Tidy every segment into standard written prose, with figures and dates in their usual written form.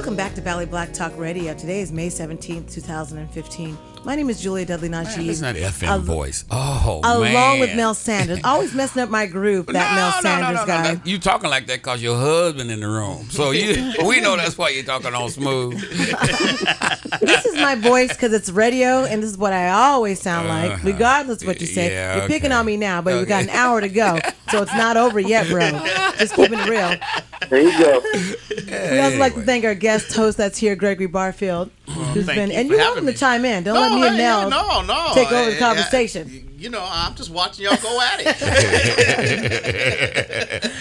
Welcome back to Valley Black Talk Radio. Today is May 17th, 2015. My name is Julia Dudley Najee. Listen to that FM voice. Along with Mel Sanders. Always messing up my group, that Mel Sanders guy. You talking like that because your husband in the room. So we know that's why you're talking all smooth. This is my voice because it's radio, and this is what I always sound like, regardless of what you say. Yeah, You're picking on me now, but we've got an hour to go, so it's not over yet, bro. Just keeping it real. There you go. We also like to thank our guest host that's here, Gregory Barfield, who's been, and you're welcome to chime in. Don't let me and Mel take over the conversation. I'm just watching y'all go at it.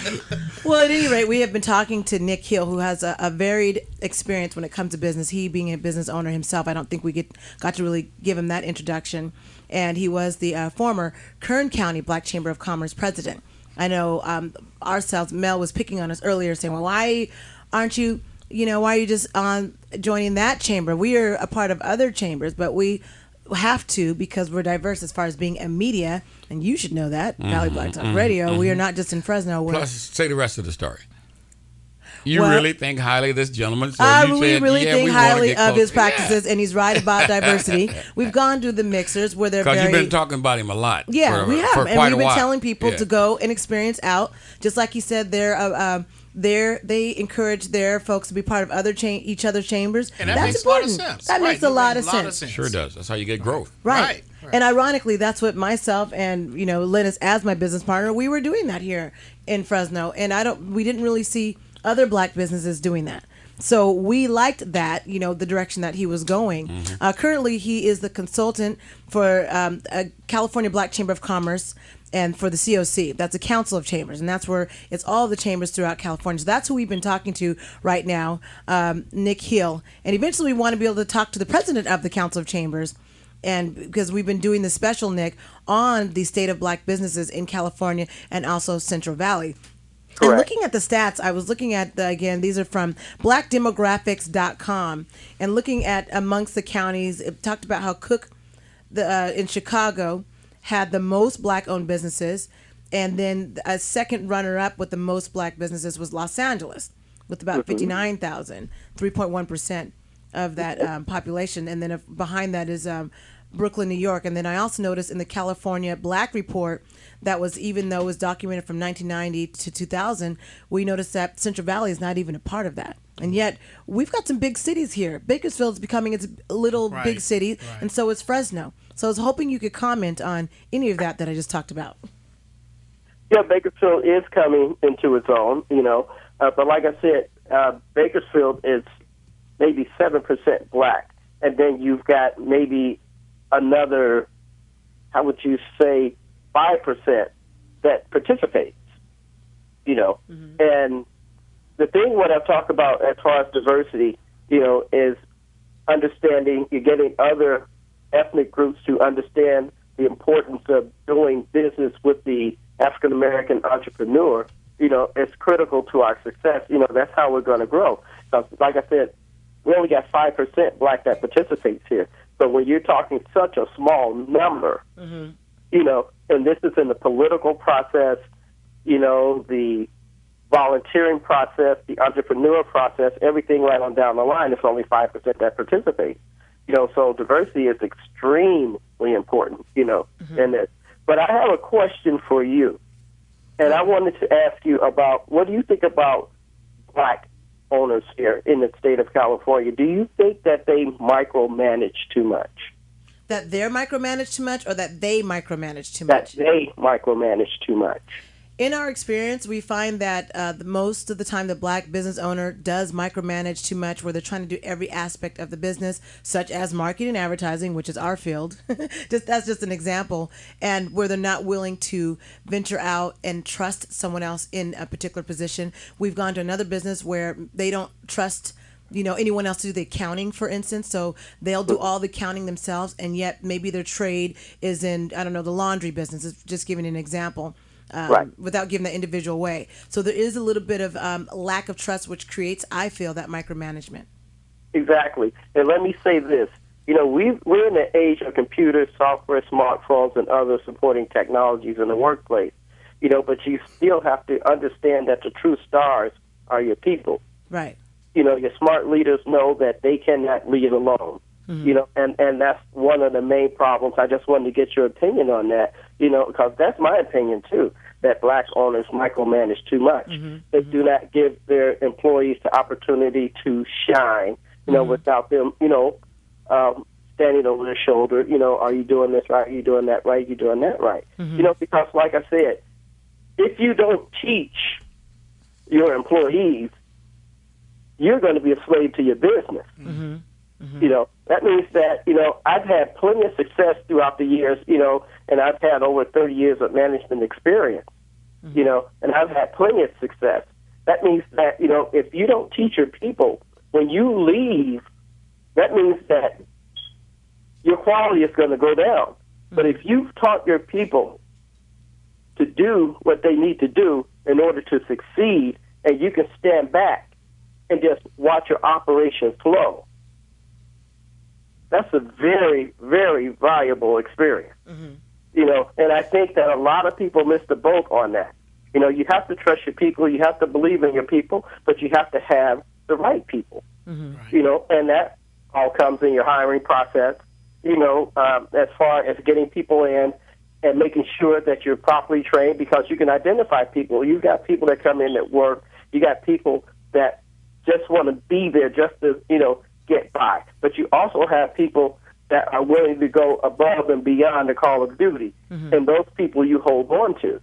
Well, at any rate, we have been talking to Nick Hill, who has a varied experience when it comes to business. He being a business owner himself, I don't think we got to really give him that introduction. And he was the former Kern County Black Chamber of Commerce president. I know ourselves, Mel was picking on us earlier, saying, well, why aren't you, why are you just joining that chamber? We are a part of other chambers, but we have to because we're diverse as far as being a media, and you should know that, Valley Black Talk Radio. We are not just in Fresno. Plus, say the rest of the story. You really think highly of this gentleman? So we really think highly of his practices, and he's right about diversity. We've gone to the mixers where they're very... Because you've been talking about him a lot. Yeah, we have. For and quite we've been a while. telling people to go and experience out. Just like he said, they encourage their folks to be part of each other's chambers. And that that's makes important. A lot of sense. That makes a lot of sense. Sure does. That's how you get growth. Right. And ironically, that's what myself and Linus, as my business partner, we were doing that here in Fresno. And we didn't really see other black businesses doing that. So we liked that, the direction that he was going. Currently, he is the consultant for California Black Chamber of Commerce and for the COC. That's a council of chambers, and that's where it's all of the chambers throughout California. So that's who we've been talking to right now, Nick Hill. And eventually we want to be able to talk to the president of the Council of Chambers, and because we've been doing this special, Nick, on the state of black businesses in California and also Central Valley. Correct. And looking at the stats, I was looking at, again, these are from blackdemographics.com, and looking at amongst the counties, it talked about how Cook in Chicago had the most black-owned businesses, and then a second runner-up with the most black businesses was Los Angeles, with about 59,000, 3.1% of that population. And then behind that is Brooklyn, New York. And then I also noticed in the California Black Report that was, even though it was documented from 1990 to 2000, we noticed that Central Valley is not even a part of that. And yet we've got some big cities here. Bakersfield is becoming its little big city, and so is Fresno. So I was hoping you could comment on any of that I just talked about. Yeah, Bakersfield is coming into its own, but like I said, Bakersfield is maybe 7% black, and then you've got maybe another, how would you say, 5% that participates, And the thing what I've talked about as far as diversity, is understanding, you're getting other ethnic groups to understand the importance of doing business with the African-American entrepreneur, it's critical to our success. That's how we're going to grow. So, like I said, we only got 5% black that participates here. So when you're talking such a small number, and this is in the political process, the volunteering process, the entrepreneur process, everything right on down the line, it's only 5% that participates. So diversity is extremely important, in this. But I have a question for you, and I wanted to ask you about, what do you think about black owners here in the state of California? Do you think that they micromanage too much? That they're micromanaged too much, or that they micromanage too much? That they micromanage too much. In our experience, we find that most of the time the black business owner does micromanage too much, where they're trying to do every aspect of the business, such as marketing and advertising, which is our field. That's just an example. And where they're not willing to venture out and trust someone else in a particular position. We've gone to another business where they don't trust anyone else to do the accounting, for instance. So they'll do all the accounting themselves, and yet maybe their trade is in, the laundry business, just giving an example. Without giving that individual away. So there is a little bit of lack of trust, which creates, I feel, that micromanagement. Exactly. And let me say this. We're in the age of computers, software, smartphones, and other supporting technologies in the workplace. But you still have to understand that the true stars are your people. Right. your smart leaders know that they cannot lead alone. And that's one of the main problems. I just wanted to get your opinion on that, because that's my opinion too, that black owners micromanage too much. They do not give their employees the opportunity to shine, without them, standing over their shoulder, are you doing this right? Are you doing that right? Are you doing that right? Because like I said, if you don't teach your employees, you're going to be a slave to your business. That means that, I've had plenty of success throughout the years, and I've had over 30 years of management experience, and I've had plenty of success. That means that, if you don't teach your people, when you leave, that means that your quality is going to go down. But if you've taught your people to do what they need to do in order to succeed, and you can stand back and just watch your operation flow, that's a very, very valuable experience. And I think that a lot of people miss the boat on that. You have to trust your people, you have to believe in your people, but you have to have the right people. And that all comes in your hiring process, as far as getting people in and making sure that you're properly trained, because you can identify people. You've got people that come in that work. You got people that just want to be there just to, get by. But you also have people that are willing to go above and beyond the call of duty. And those people you hold on to.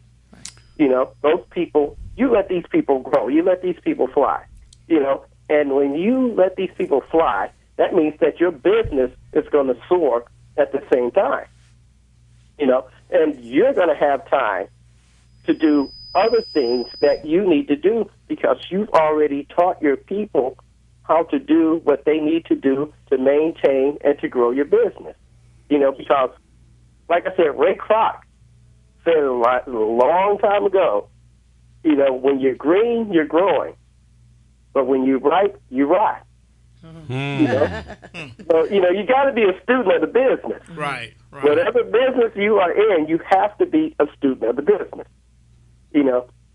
Those people, you let these people grow. You let these people fly. And when you let these people fly, that means that your business is going to soar at the same time. And you're going to have time to do other things that you need to do because you've already taught your people how to do what they need to do to maintain and to grow your business. Because, like I said, Ray Kroc said a long time ago, when you're green, you're growing. But when you're ripe, you rot. So, you got to be a student of the business. Right. Whatever business you are in, you have to be a student of the business.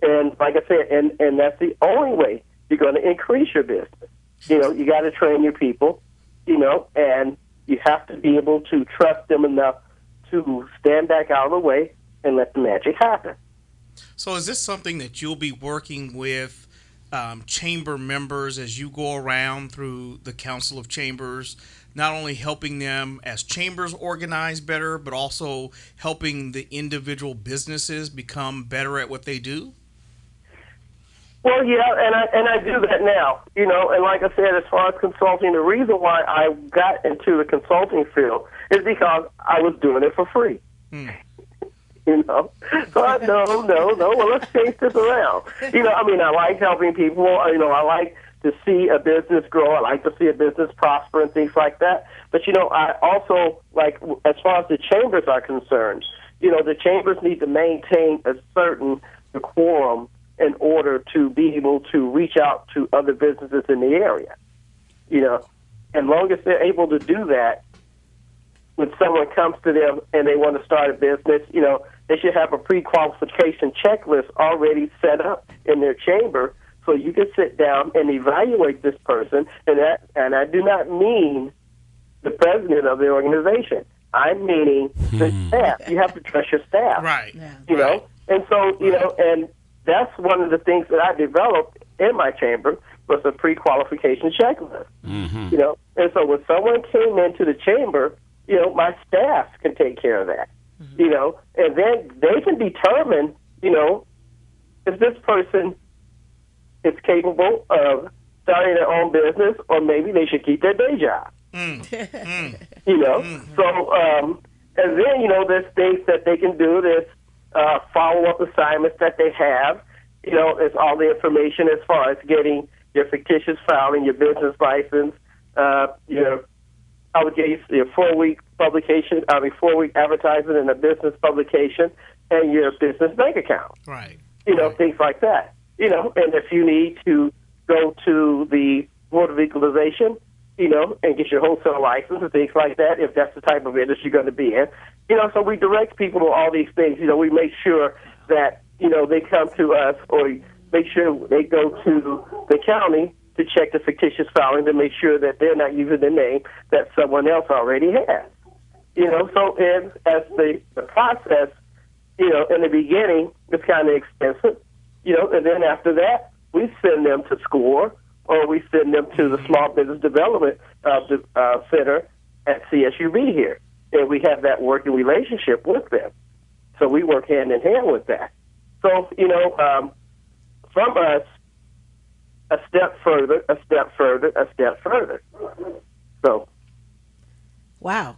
And like I said, and that's the only way you're going to increase your business. You got to train your people, and you have to be able to trust them enough to stand back out of the way and let the magic happen. So is this something that you'll be working with chamber members as you go around through the Council of Chambers, not only helping them as chambers organize better, but also helping the individual businesses become better at what they do? Well, yeah, and I do that now, and like I said, as far as consulting, the reason why I got into the consulting field is because I was doing it for free. So I, no, well, let's change this around. I like helping people, I like to see a business grow, I like to see a business prosper and things like that. But, I also, like, as far as the chambers are concerned, the chambers need to maintain a certain decorum in order to be able to reach out to other businesses in the area. As long as they're able to do that, when someone comes to them and they want to start a business, they should have a pre-qualification checklist already set up in their chamber so you can sit down and evaluate this person. And I do not mean the president of the organization. I'm meaning the staff. You have to trust your staff. Right. Know? And so, and that's one of the things that I developed in my chamber was a pre-qualification checklist. And so when someone came into the chamber, my staff can take care of that. And then they can determine, if this person is capable of starting their own business, or maybe they should keep their day job. So, and then, there's things that they can do. There's follow-up assignments that they have. It's all the information as far as getting your fictitious filing, your business license, your obligation, your 4-week publication, 4-week advertising in a business publication, and your business bank account. Right. Things like that. And if you need to go to the Board of Equalization, and get your wholesale license and things like that, if that's the type of industry you're going to be in. So we direct people to all these things. We make sure that, they come to us, or make sure they go to the county to check the fictitious filing to make sure that they're not using the name that someone else already has. So as the process, in the beginning, it's kind of expensive, and then after that, we send them to SCORE or we send them to the Small Business Development Center at CSUB here, and we have that working relationship with them. So we work hand in hand with that. So, from us, a step further, a step further, a step further. So. Wow.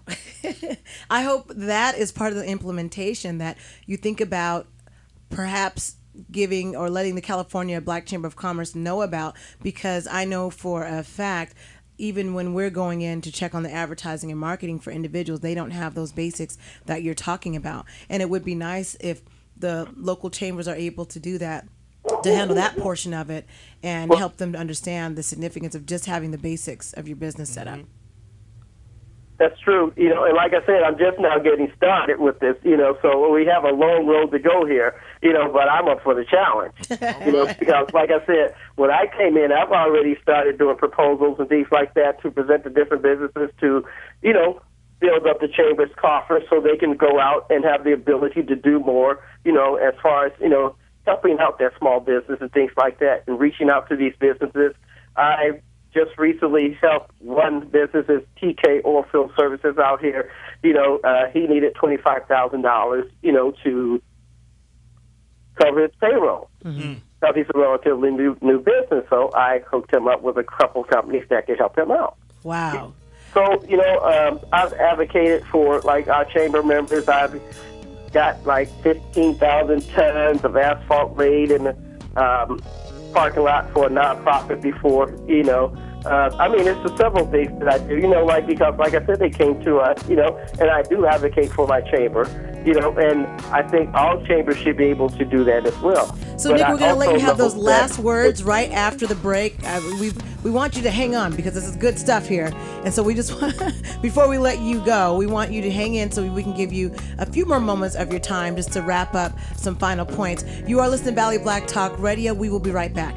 I hope that is part of the implementation, that you think about perhaps giving or letting the California Black Chamber of Commerce know about, because I know for a fact, even when we're going in to check on the advertising and marketing for individuals, they don't have those basics that you're talking about. And it would be nice if the local chambers are able to do that, to handle that portion of it and help them to understand the significance of just having the basics of your business set up. That's true. And like I said, I'm just now getting started with this, so we have a long road to go here, but I'm up for the challenge, because like I said, when I came in, I've already started doing proposals and things like that to present to different businesses to, build up the chamber's coffers so they can go out and have the ability to do more, as far as, helping out their small business and things like that and reaching out to these businesses. I just recently helped one business's TK Oilfield Services out here. He needed $25,000, to cover his payroll. Mm-hmm. Now, he's a relatively new business, so I hooked him up with a couple companies that could help him out. Wow. So, I've advocated for, like, our chamber members. I've got, like, 15,000 tons of asphalt laid in the parking lot for a nonprofit before, it's the several things that I do, because, like I said, they came to us, and I do advocate for my chamber, and I think all chambers should be able to do that as well. So, Nick, we're going to let you have those last words right after the break. We want you to hang on, because this is good stuff here. And so we just, before we let you go, we want you to hang in so we can give you a few more moments of your time just to wrap up some final points. You are listening to Valley Black Talk Radio. We will be right back.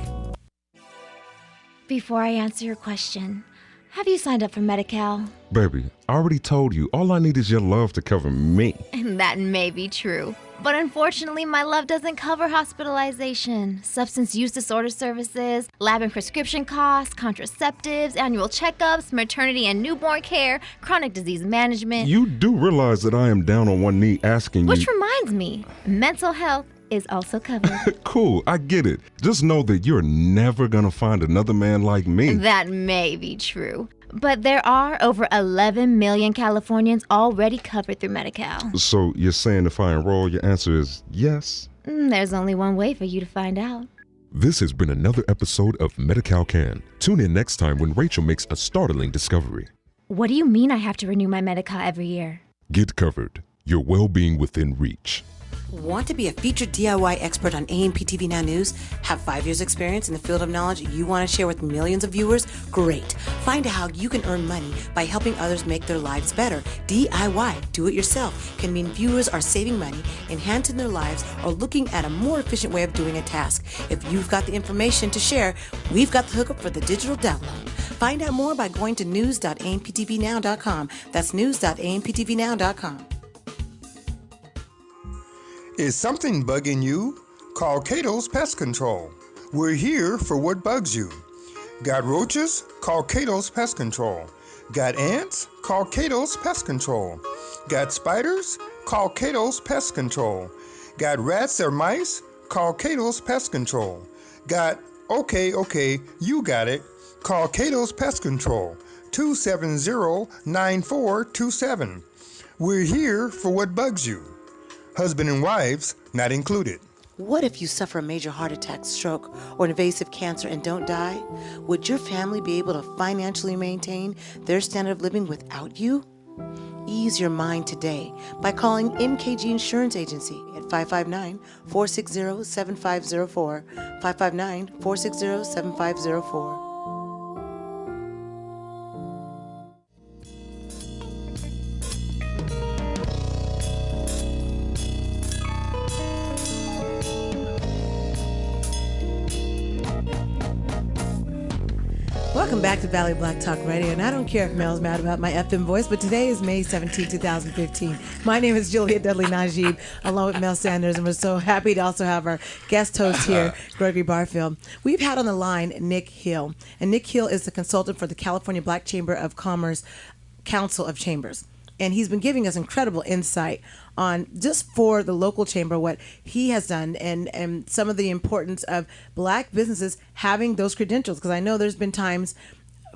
Before I answer your question, have you signed up for Medi-Cal? Baby, I already told you, all I need is your love to cover me. And that may be true. But unfortunately, my love doesn't cover hospitalization, substance use disorder services, lab and prescription costs, contraceptives, annual checkups, maternity and newborn care, chronic disease management. You do realize that I am down on one knee asking Which reminds me, mental health is also covered. Cool, I get it. Just know that you're never gonna find another man like me. That may be true. But there are over 11 million Californians already covered through Medi-Cal. So you're saying if I enroll, your answer is yes? There's only one way for you to find out. This has been another episode of Medi-Cal Can. Tune in next time when Rachel makes a startling discovery. What do you mean I have to renew my Medi-Cal every year? Get covered. Your well-being within reach. Want to be a featured DIY expert on AMPTV Now News? Have 5 years experience in the field of knowledge you want to share with millions of viewers? Great. Find out how you can earn money by helping others make their lives better. DIY, do it yourself, can mean viewers are saving money, enhancing their lives, or looking at a more efficient way of doing a task. If you've got the information to share, we've got the hookup for the digital download. Find out more by going to news.amptvnow.com. That's news.amptvnow.com. Is something bugging you? Call Cato's Pest Control. We're here for what bugs you. Got roaches? Call Cato's Pest Control. Got ants? Call Cato's Pest Control. Got spiders? Call Cato's Pest Control. Got rats or mice? Call Cato's Pest Control. Got, okay, you got it. Call Cato's Pest Control. 270-9427. We're here for what bugs you. Husband and wives not included. What if you suffer a major heart attack, stroke, or an invasive cancer and don't die? Would your family be able to financially maintain their standard of living without you? Ease your mind today by calling MKG Insurance Agency at 559-460-7504, 559-460-7504. Welcome back to Valley Black Talk Radio, and I don't care if Mel's mad about my FM voice, but today is May 17, 2015. My name is Julia Dudley Najib, along with Mel Sanders, and we're so happy to also have our guest host here, Gregory Barfield. We've had on the line Nick Hill, and Nick Hill is the consultant for the California Black Chamber of Commerce Council of Chambers. And he's been giving us incredible insight on just for the local chamber what he has done and some of the importance of black businesses having those credentials. Because I know there's been times,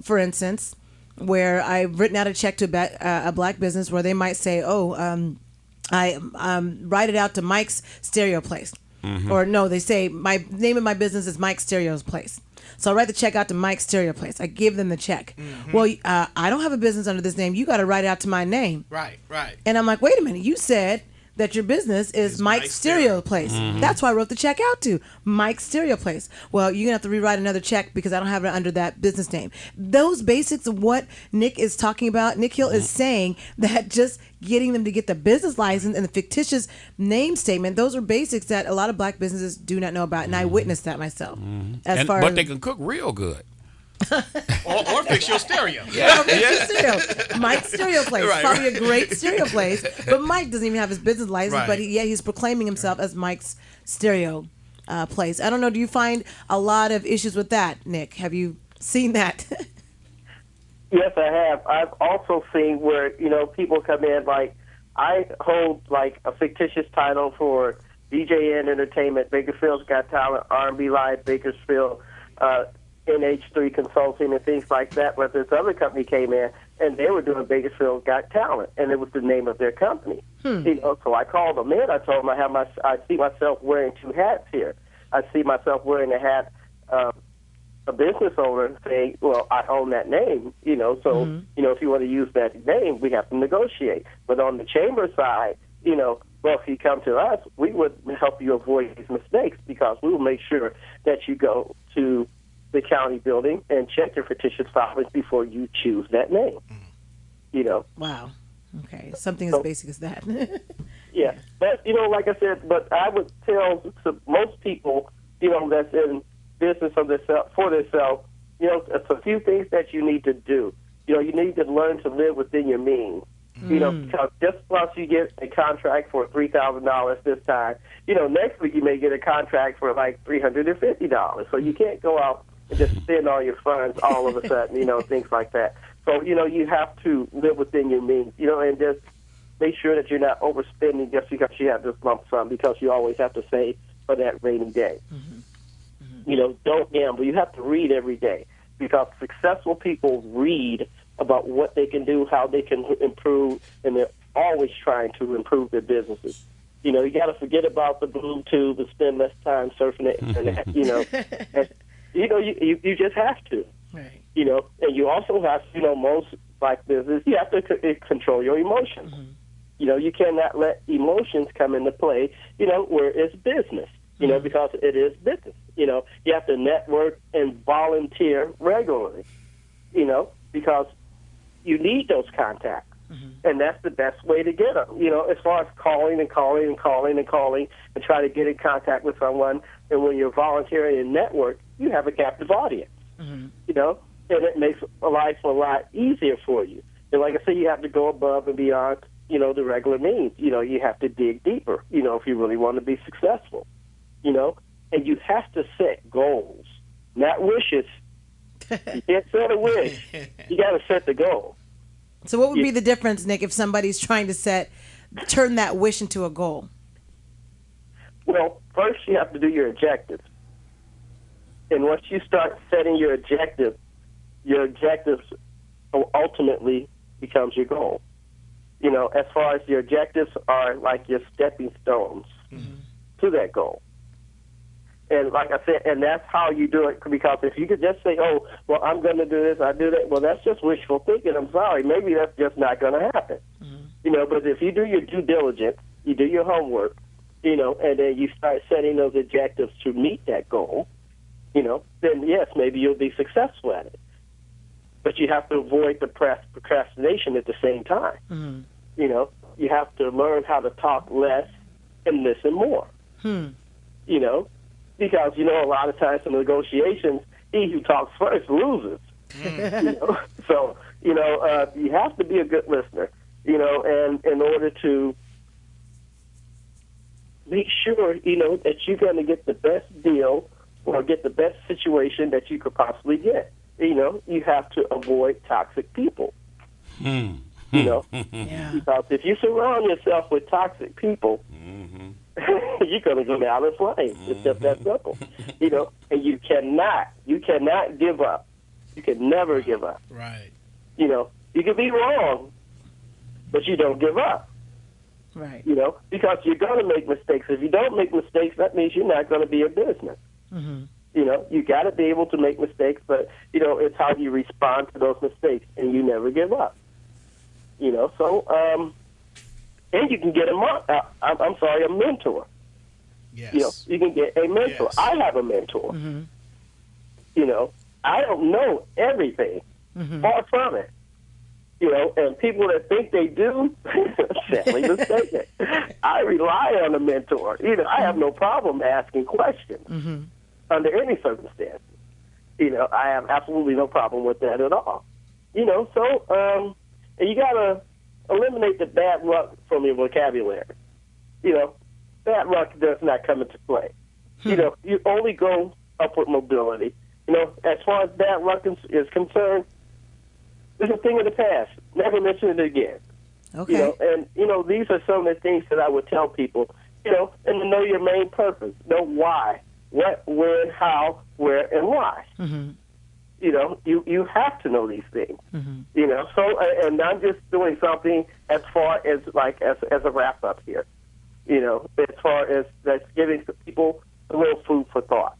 for instance, where I've written out a check to a black business where they might say, I write it out to Mike's Stereo Place. Mm-hmm. Or no, they say my name of my business is Mike's Stereo's Place. So I write the check out to Mike's Stereo Place. I give them the check. Mm-hmm. Well, I don't have a business under this name. You got to write it out to my name. Right. And I'm like, wait a minute. You said that your business is Mike's Stereo Place. Mm-hmm. That's why I wrote the check out to Mike's Stereo Place. Well, you're going to have to rewrite another check because I don't have it under that business name. Those basics of what Nick is talking about, Nick Hill is saying that just getting them to get the business license and the fictitious name statement, those are basics that a lot of black businesses do not know about. And I witnessed that myself. Mm-hmm. But they can cook real good. or fix your stereo. Stereo. Mike's Stereo Place. Right, probably a great stereo place. But Mike doesn't even have his business license, but he's proclaiming himself as Mike's Stereo Place. I don't know, do you find a lot of issues with that, Nick? Have you seen that? Yes, I have. I've also seen where, people come in, like, I hold, like, a fictitious title for DJN Entertainment, Bakersfield's Got Talent, R&B Live, Bakersfield, NH3 Consulting and things like that, but this other company came in and they were doing Bakersfield Got Talent, and it was the name of their company. So I called them in. I told them I see myself wearing two hats here. I see myself wearing a hat, a business owner saying, well, I own that name, so, if you want to use that name, we have to negotiate. But on the chamber side, well, if you come to us, we would help you avoid these mistakes because we will make sure that you go to the county building and check your fictitious filings before you choose that name. Wow. Okay. Something as basic as that. Yeah. But, like I said, but I would tell most people, that's in business for themselves, it's a few things that you need to do. You need to learn to live within your means. Because just once you get a contract for $3,000 this time, next week you may get a contract for like $350. So you can't go out and just spend all your funds all of a sudden, things like that. So, you have to live within your means, and just make sure that you're not overspending just because you have this lump sum, because you always have to save for that rainy day. Don't gamble. You have to read every day, because successful people read about what they can do, how they can improve, and they're always trying to improve their businesses. You got to forget about the blue tube and spend less time surfing the internet, and, you just have to. Right. And you also have, most black business, you have to control your emotions. You cannot let emotions come into play, where it's business, because it is business. You have to network and volunteer regularly, because you need those contacts. And that's the best way to get them, as far as calling and try to get in contact with someone. And when you're volunteering and network, you have a captive audience, and it makes life a lot easier for you. And like I said, you have to go above and beyond, the regular means. You have to dig deeper, if you really want to be successful, and you have to set goals, not wishes. You can't set a wish. You got to set the goal. So what would be the difference, Nick, if somebody's trying to turn that wish into a goal? Well, first you have to do your objectives. And once you start setting your objectives ultimately becomes your goal. As far as your objectives are like your stepping stones to that goal. And like I said, and that's how you do it, because if you could just say, oh, well, I'm going to do this, I do that, well, that's just wishful thinking. I'm sorry. Maybe that's just not going to happen. But if you do your due diligence, you do your homework, and then you start setting those objectives to meet that goal, then yes, maybe you'll be successful at it. But you have to avoid the procrastination at the same time. You have to learn how to talk less and listen more. Because, a lot of times in negotiations, he who talks first loses. So, you have to be a good listener, and in order to make sure, that you're going to get the best deal or get the best situation that you could possibly get. You have to avoid toxic people. Yeah. Because if you surround yourself with toxic people, you're going to go down in flames. It's just that simple. And you cannot give up. You can never give up. Right. You can be wrong, but you don't give up. Right. Because you're going to make mistakes. If you don't make mistakes, that means you're not going to be a business. Mm-hmm. You got to be able to make mistakes, but, it's how you respond to those mistakes, and you never give up. So, and you can get a mentor. Yes. You can get a mentor. Yes. I have a mentor. Mm-hmm. I don't know everything. Mm-hmm. Far from it. And people that think they do, sadly mistaken. I rely on a mentor. I have no problem asking questions under any circumstances. I have absolutely no problem with that at all. So and you got to eliminate the bad luck from your vocabulary. Bad luck does not come into play. You only go upward mobility. As far as bad luck is concerned, it's a thing of the past. Never mention it again. Okay. And these are some of the things that I would tell people. And to know your main purpose, know why, what, when, how, where, and why. Mm-hmm. You have to know these things. Mm-hmm. So and I'm just doing something as far as as a wrap up here. As far as that's giving people a little food for thought.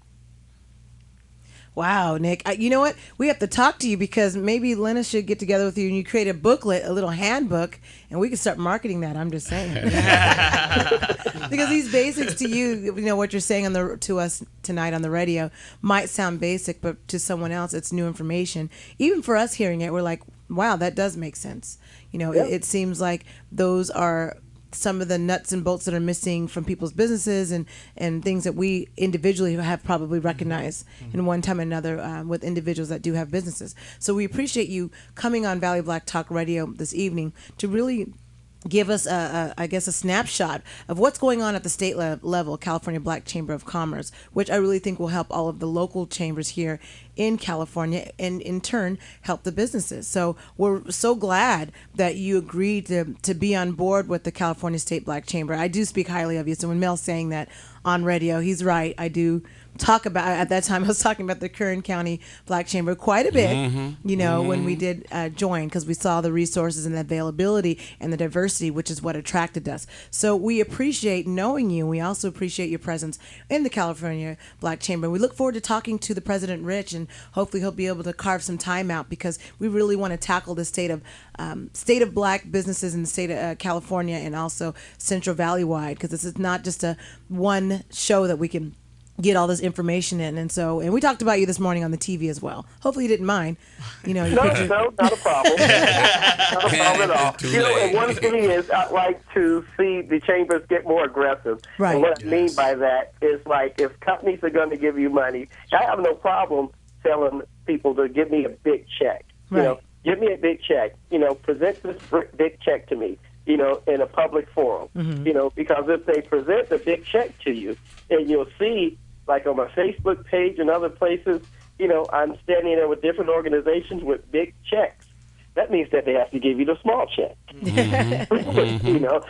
Wow, Nick. You know what? We have to talk to you because maybe Lena should get together with you and you create a booklet, a little handbook, and we can start marketing that. I'm just saying. Because these basics to you, what you're saying to us tonight on the radio might sound basic, but to someone else, it's new information. Even for us hearing it, we're like, wow, that does make sense. It seems like those are some of the nuts and bolts that are missing from people's businesses and things that we individually have probably recognized in one time or another with individuals that do have businesses. So we appreciate you coming on Valley Black Talk Radio this evening to really give us I guess a snapshot of what's going on at the state level, California Black Chamber of Commerce, which I really think will help all of the local chambers here in California and in turn help the businesses. So we're so glad that you agreed to be on board with the California State Black Chamber. I do speak highly of you. So when Mel's saying that on radio, he's right. I do talk about, at that time I was talking about the Kern County Black Chamber quite a bit, when we did join, because we saw the resources and the availability and the diversity, which is what attracted us. So we appreciate knowing you, and we also appreciate your presence in the California Black Chamber. We look forward to talking to the President Rich, and hopefully he'll be able to carve some time out, because we really want to tackle the state of black businesses in the state of California and also Central Valley wide, because this is not just a one show that we can get all this information in. And we talked about you this morning on the TV as well. Hopefully you didn't mind. No, not a problem. Not a problem at all. And one thing is, I'd like to see the chambers get more aggressive. Right. And what I mean by that is, like, if companies are going to give you money, I have no problem telling people to give me a big check. Right. Give me a big check. Present this big check to me, in a public forum. Because if they present the big check to you, and you'll see, like on my Facebook page and other places, I'm standing there with different organizations with big checks. That means that they have to give you the small check.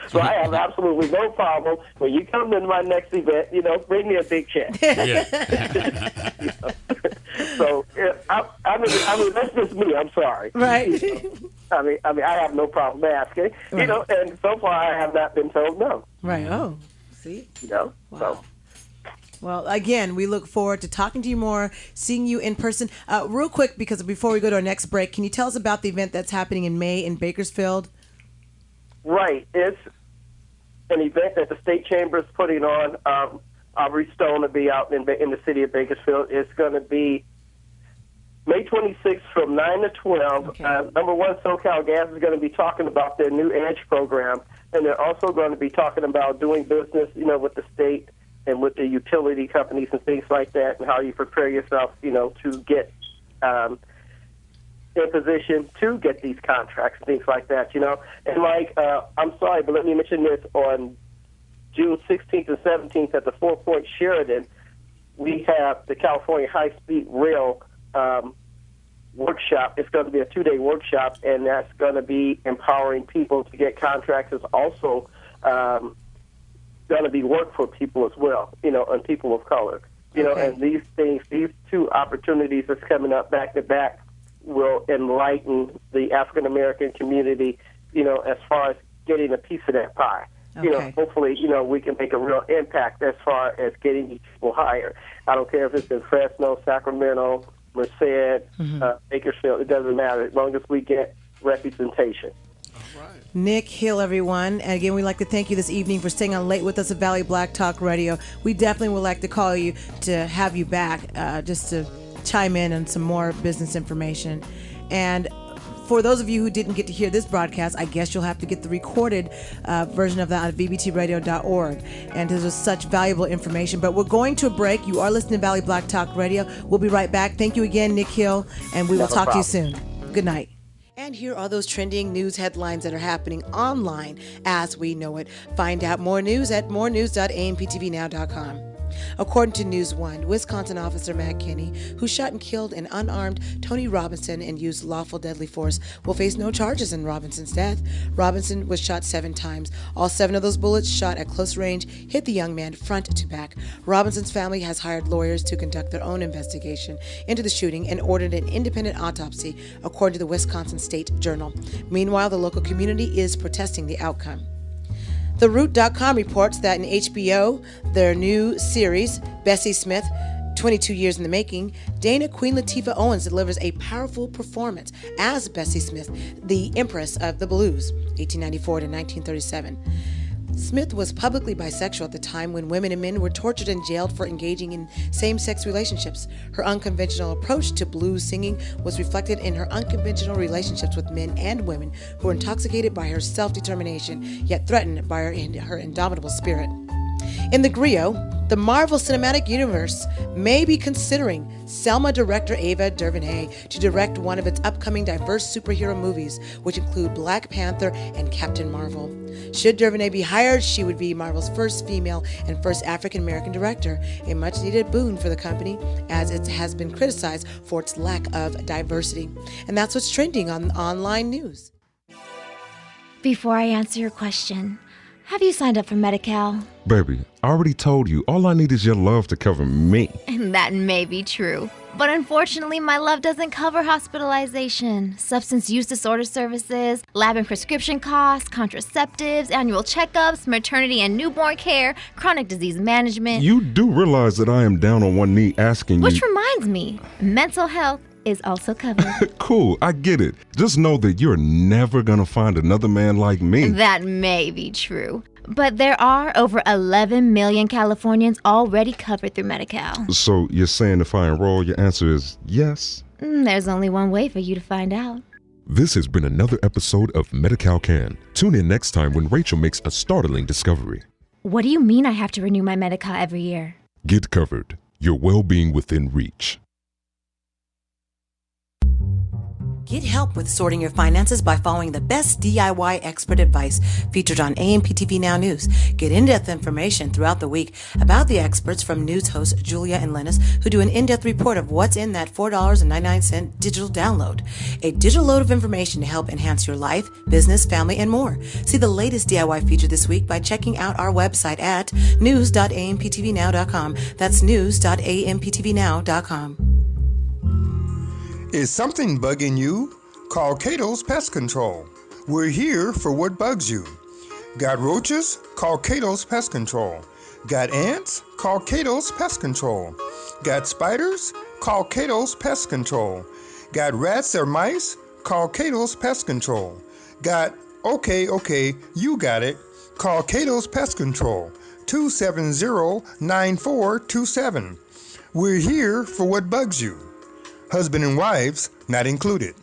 So I have absolutely no problem when you come to my next event. Bring me a big check. So I mean, that's just me. I'm sorry. Right. I mean, I have no problem asking. Right. And so far I have not been told no. Right. Oh, see. Wow. So. Well, again, we look forward to talking to you more, seeing you in person. Real quick, because before we go to our next break, can you tell us about the event that's happening in May in Bakersfield? Right. It's an event that the State Chamber is putting on. Aubrey Stone will be out in the city of Bakersfield. It's going to be May 26th from 9 to 12. Okay. Number one, SoCal Gas is going to be talking about their new EDGE program, and they're also going to be talking about doing business, with the state and with the utility companies and things like that, and how you prepare yourself, to get in position to get these contracts, things like that, And I'm sorry, but let me mention this, on June 16th and 17th at the 4 Point Sheridan, we have the California High-Speed Rail workshop. It's going to be a 2-day workshop, and that's going to be empowering people to get contracts. It's also going to be work for people as well, and people of color. And these two opportunities that's coming up back to back will enlighten the African American community, as far as getting a piece of that pie. Hopefully, we can make a real impact as far as getting these people hired. I don't care if it's in Fresno, Sacramento, Merced, Bakersfield. It doesn't matter as long as we get representation. Nick Hill, everyone. And again, we'd like to thank you this evening for staying on late with us at Valley Black Talk Radio. We definitely would like to call you to have you back just to chime in on some more business information. And for those of you who didn't get to hear this broadcast, I guess you'll have to get the recorded version of that at vbtradio.org. And this was such valuable information. But we're going to a break. You are listening to Valley Black Talk Radio. We'll be right back. Thank you again, Nick Hill, and we will talk to you soon. Good night. And here are those trending news headlines that are happening online as we know it. Find out more news at morenews.amptvnow.com. According to News One, Wisconsin officer Matt Kinney, who shot and killed an unarmed Tony Robinson and used lawful deadly force, will face no charges in Robinson's death. Robinson was shot 7 times. All 7 of those bullets, shot at close range, hit the young man front to back. Robinson's family has hired lawyers to conduct their own investigation into the shooting and ordered an independent autopsy, according to the Wisconsin State Journal. Meanwhile, the local community is protesting the outcome. TheRoot.com reports that in HBO, their new series, Bessie Smith, 22 years in the making, Dana Queen Latifah Owens delivers a powerful performance as Bessie Smith, the Empress of the Blues, 1894 to 1937. Smith was publicly bisexual at the time when women and men were tortured and jailed for engaging in same-sex relationships. Her unconventional approach to blues singing was reflected in her unconventional relationships with men and women who were intoxicated by her self-determination, yet threatened by her indomitable spirit. In the Griot, the Marvel Cinematic Universe may be considering Selma director Ava DuVernay to direct one of its upcoming diverse superhero movies, which include Black Panther and Captain Marvel. Should DuVernay be hired, she would be Marvel's first female and first African-American director, a much-needed boon for the company, as it has been criticized for its lack of diversity. And that's what's trending on online news. Before I answer your question, have you signed up for Medi-Cal? Baby, I already told you, all I need is your love to cover me. And that may be true. But unfortunately, my love doesn't cover hospitalization, substance use disorder services, lab and prescription costs, contraceptives, annual checkups, maternity and newborn care, chronic disease management. You do realize that I am down on one knee asking you... Which reminds me, mental health is also covered. Cool, I get it. Just know that you're never gonna find another man like me. That may be true. But there are over 11 million Californians already covered through Medi-Cal. So you're saying if I enroll, your answer is yes? There's only one way for you to find out. This has been another episode of Medi-Cal Can. Tune in next time when Rachel makes a startling discovery. What do you mean I have to renew my Medi-Cal every year? Get covered. Your well-being within reach. Get help with sorting your finances by following the best DIY expert advice featured on AMPTV Now News. Get in-depth information throughout the week about the experts from news hosts Julia and Lennis, who do an in-depth report of what's in that $4.99 digital download. A digital load of information to help enhance your life, business, family, and more. See the latest DIY feature this week by checking out our website at news.amptvnow.com. That's news.amptvnow.com. Is something bugging you? Call Cato's Pest Control. We're here for what bugs you. Got roaches? Call Cato's Pest Control. Got ants? Call Cato's Pest Control. Got spiders? Call Cato's Pest Control. Got rats or mice? Call Cato's Pest Control. Got, okay, you got it. Call Cato's Pest Control. 270-9427. We're here for what bugs you. Husband and wives not included.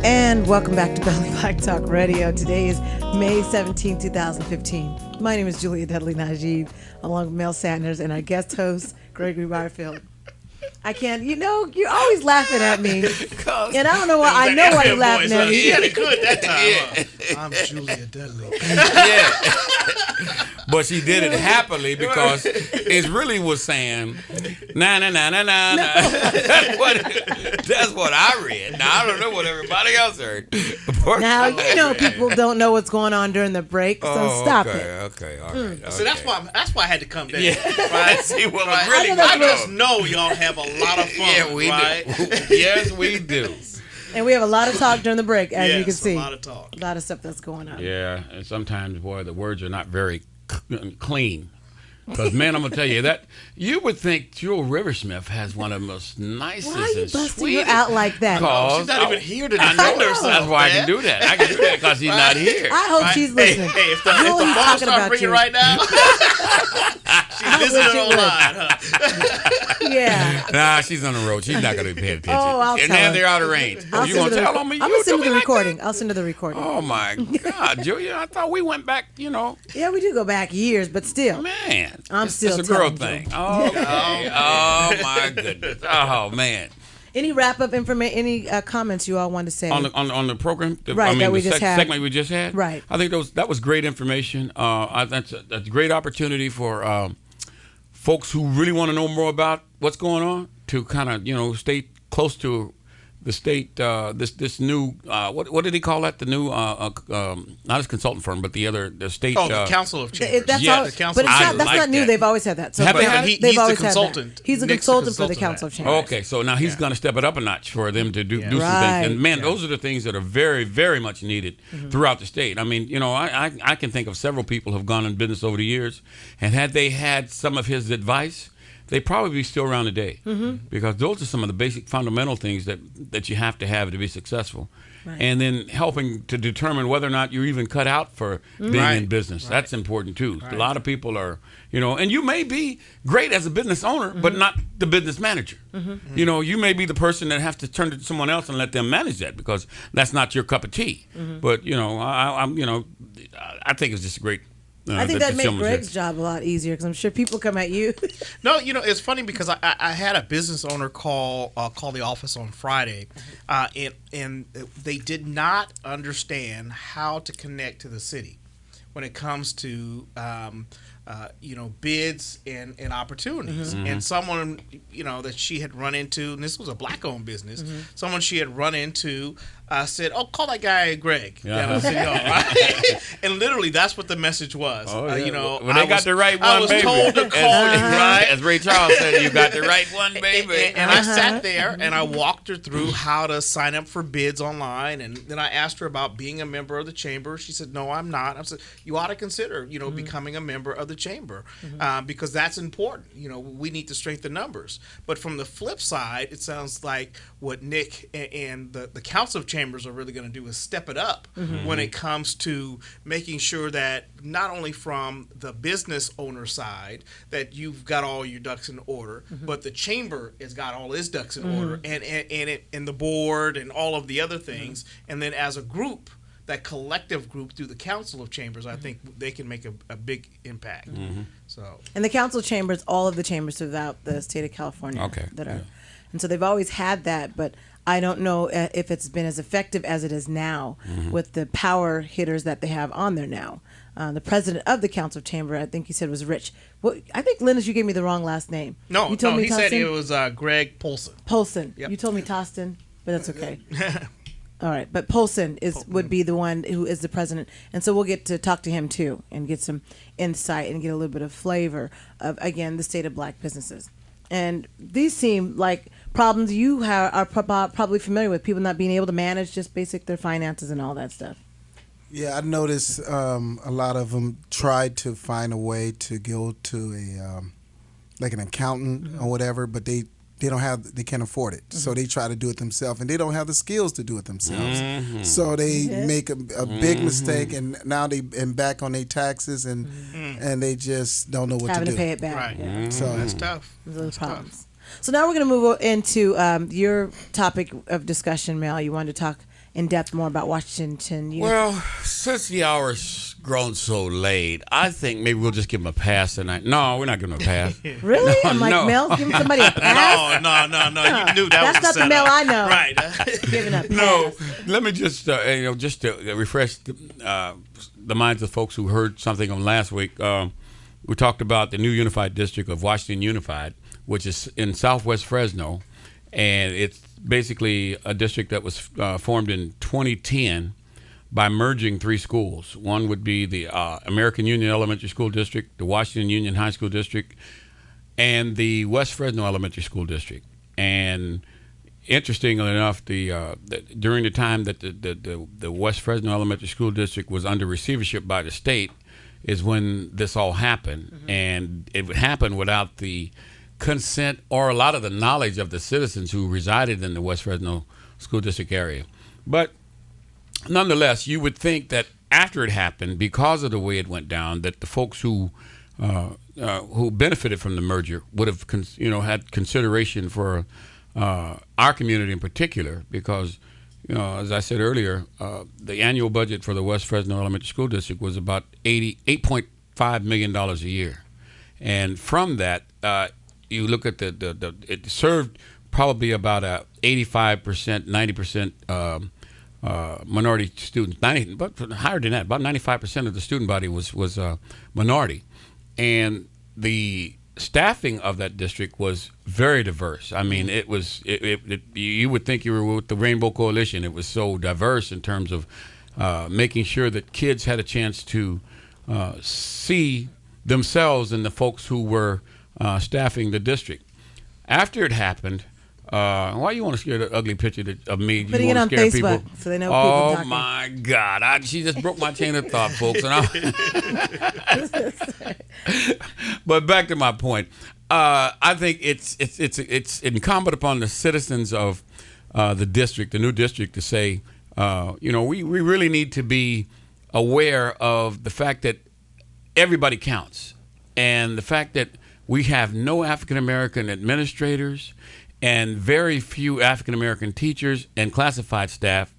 And And welcome back to Belly Black Talk Radio. Today is May 17, 2015. My name is Julia Dudley Najib, along with Mel Sanders and our guest host, Gregory Barfield. I can't, you're always laughing at me. And I don't know why. I know why you're laughing at me. He had it good that time. I'm Julia Dudley. Yeah. But she did it happily because it really was saying, nah. That's what I read. Now, I don't know what everybody else heard. Now, people don't know what's going on during the break, so stop it. Okay, all right. Okay. So that's why I had to come down. Yeah. Right? See, well, right. really, I just know y'all have a lot of fun. Yeah, we do. Yes, we do. And we have a lot of talk during the break, as you can see. A lot of talk. A lot of stuff that's going on. Yeah, and sometimes, boy, the words are not very clean. Because, man, I'm going to tell you that you would think Jewel Riversmith has one of the most nicest Why are you and busting her sweetest. out like that? She's not even here to I defend know. herself. That's why I can do that. I can do that because he's not here. I hope she's listening. Hey, if the I know phone he's talking starts about ringing you. right now, she's listening online. Huh? Yeah. Nah, she's on the road. She's not going to be paying attention. Oh, I'll and tell then her. they're out of range. I'll You send going to her the- tell on me? I'm You going to send do her me the like recording. that? I'll send her the recording. Oh, my God, Julia, I thought we went back, Yeah, we do go back years, but still. Man. I'm still It's a girl telling you. thing. Oh, okay. Oh, my goodness. Oh, man. Any wrap-up information, any comments you all want to say? On the program, Right, that we just had. segment we just had. Right. I think that was great information. That's a great opportunity for folks who really want to know more about what's going on to kind of stay close to the state. This new what did he call that? The new not his consultant firm, but the state. The Council of Chambers. That's Yeah, all, the but Council it's of not, Chambers. that's I not like new. that. They've always had that. So Have they had it? they've He's the always had that. consultant. He's a Nick's the consultant for the consultant Council of for Chambers. Okay, so now he's going to step it up a notch for them to do some Right. things. And man, those are the things that are very, very much needed throughout the state. I mean, I can think of several people who have gone in business over the years, and had they had some of his advice, they'd probably be still around today. Because those are some of the basic fundamental things that you have to have to be successful. Right. And then helping to determine whether or not you're even cut out for being in business. Right. That's important too. Right. A lot of people are, and you may be great as a business owner, but not the business manager. You may be the person that has to turn to someone else and let them manage that because that's not your cup of tea. But I think it's just a great. I think that made Greg's job a lot easier because I'm sure people come at you. No, it's funny because I had a business owner call the office on Friday, and they did not understand how to connect to the city when it comes to bids and opportunities. And someone that she had run into, and this was a black-owned business, someone she had run into said, "Oh, call that guy Greg down at City Hall," right? And literally, that's what the message was. Oh, yeah. When they got the right one, I was baby. told to call you, right? As Ray Charles said, you got the right one, baby. And I sat there and I walked her through how to sign up for bids online, and then I asked her about being a member of the chamber. She said, "No, I'm not." I said, "You ought to consider, becoming a member of the chamber because that's important. We need to strengthen numbers." But from the flip side, it sounds like what Nick and the Council of Chambers are really going to do is step it up when it comes to making sure that not only from the business owner side that you've got all your ducks in order, but the chamber has got all its ducks in order, and the board and all of the other things, and then as a group, that collective group through the Council of Chambers, I think they can make a big impact. So, and the Council of Chambers, all of the chambers throughout the state of California that are, and so they've always had that, but I don't know if it's been as effective as it is now with the power hitters that they have on there now. The president of the Council of Chamber, I think he said was Rich. Well, I think, Linus, you gave me the wrong last name. No, you told me he said it was Greg Polson. Polson. Yep. You told me Tostin, but that's okay. All right, but Polson would be the one who is the president, and so we'll get to talk to him too and get some insight and get a little bit of flavor of, again, the state of black businesses. And these seem like problems you are probably familiar with, people not being able to manage just their finances and all that stuff. Yeah, I noticed a lot of them tried to find a way to go to an accountant or whatever, but they can't afford it. So they try to do it themselves, and they don't have the skills to do it themselves. So they make a big mistake, and now they back on their taxes, and they just don't know what having to do. Having to pay it back. Right. Yeah. So that's tough. Those problems. Tough. So now we're going to move into your topic of discussion, Mel. You wanted to talk in depth more about Washington Unified. Well, since the hour's grown so late, I think maybe we'll just give him a pass tonight. No, we're not giving him a pass. Really? I'm like, no. Mel, giving somebody a pass? No. You knew that That's was not the Mel I know. Right. Giving up. No, let me just just to refresh the minds of folks who heard something on last week. We talked about the new unified district of Washington Unified, which is in Southwest Fresno, and it's basically a district that was formed in 2010 by merging three schools. One would be the American Union Elementary School District, the Washington Union High School District, and the West Fresno Elementary School District. And interestingly enough, during the time that the West Fresno Elementary School District was under receivership by the state is when this all happened. Mm-hmm. And it would happen without the consent or a lot of the knowledge of the citizens who resided in the West Fresno School District area. But nonetheless, you would think that after it happened, because of the way it went down, that the folks who benefited from the merger would have had consideration for our community in particular, because as I said earlier, the annual budget for the West Fresno Elementary School District was about $8.5 million a year, and from that, you look at it served probably about a 85%, 90% minority students, but higher than that, about 95% of the student body was minority, and the staffing of that district was very diverse. I mean, it was you would think you were with the Rainbow Coalition. It was so diverse in terms of making sure that kids had a chance to see themselves in the folks who were staffing the district. After it happened, why you want to scare the ugly picture of me? Putting you it on scare Facebook people? so they know people Oh talking. my God! She just broke my chain of thought, folks. But back to my point. I think it's incumbent upon the citizens of the district, the new district, to say, we really need to be aware of the fact that everybody counts, and the fact that we have no African American administrators and very few African American teachers and classified staff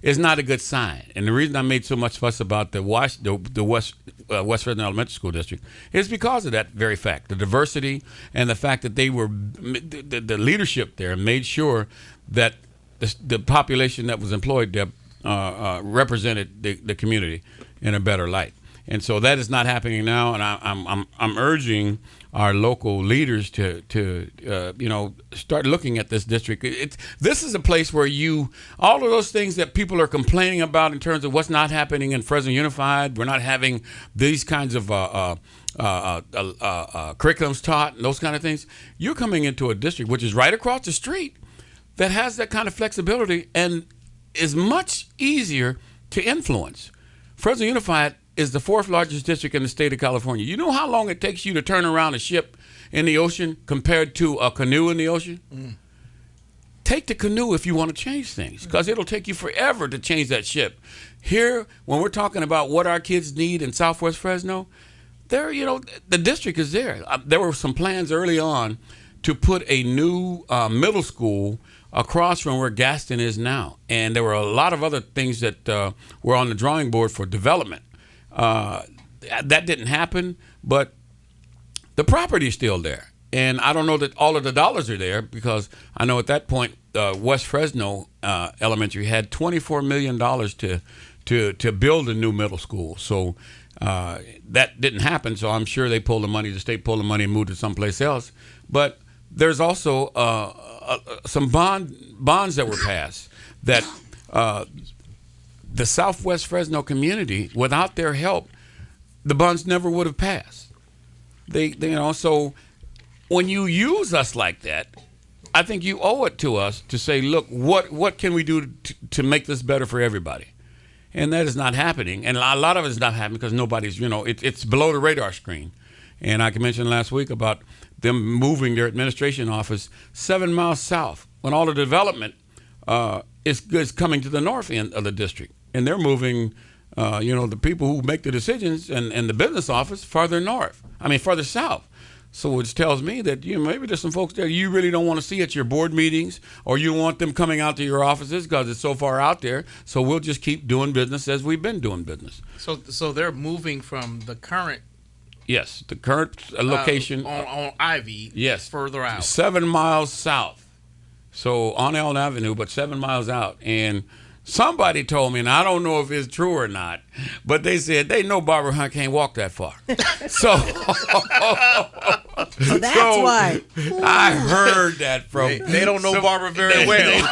is not a good sign. And the reason I made so much fuss about the West Fresno Elementary School District is because of that very fact, the diversity, and the fact that they were the leadership there made sure that the population that was employed there represented the community in a better light. And so that is not happening now, and I'm urging our local leaders to start looking at this district. This is a place where all of those things that people are complaining about in terms of what's not happening in Fresno Unified. We're not having these kinds of curriculums taught and those kind of things. You're coming into a district which is right across the street that has that kind of flexibility and is much easier to influence. Fresno Unified is the fourth largest district in the state of California. You know how long it takes you to turn around a ship in the ocean compared to a canoe in the ocean? Mm. Take the canoe if you want to change things, because it'll take you forever to change that ship. Here, when we're talking about what our kids need in Southwest Fresno, the district is there. There were some plans early on to put a new middle school across from where Gaston is now. And there were a lot of other things that were on the drawing board for development. That didn't happen, but the property is still there. And I don't know that all of the dollars are there, because I know at that point West Fresno Elementary had $24 million to build a new middle school. So that didn't happen. So I'm sure the state pulled the money and moved it someplace else. But there's also some bonds that were passed that the Southwest Fresno community, without their help, the bonds never would have passed. So when you use us like that, I think you owe it to us to say, look, what can we do to make this better for everybody? And that is not happening. And a lot of it is not happening because nobody's, it's below the radar screen. And I mentioned last week about them moving their administration office 7 miles south when all the development is coming to the north end of the district. And they're moving, the people who make the decisions and the business office farther south. So which tells me that maybe there's some folks there you really don't want to see at your board meetings, or you don't want them coming out to your offices because it's so far out there. So we'll just keep doing business as we've been doing business. So they're moving from the current Yes, the current location on Ivy. Yes, further out, 7 miles south. So on Elm Avenue, but 7 miles out. And somebody told me, and I don't know if it's true or not, but they said they know Barbara Hunt can't walk that far. So that's why. I heard that from. They don't know Barbara very well.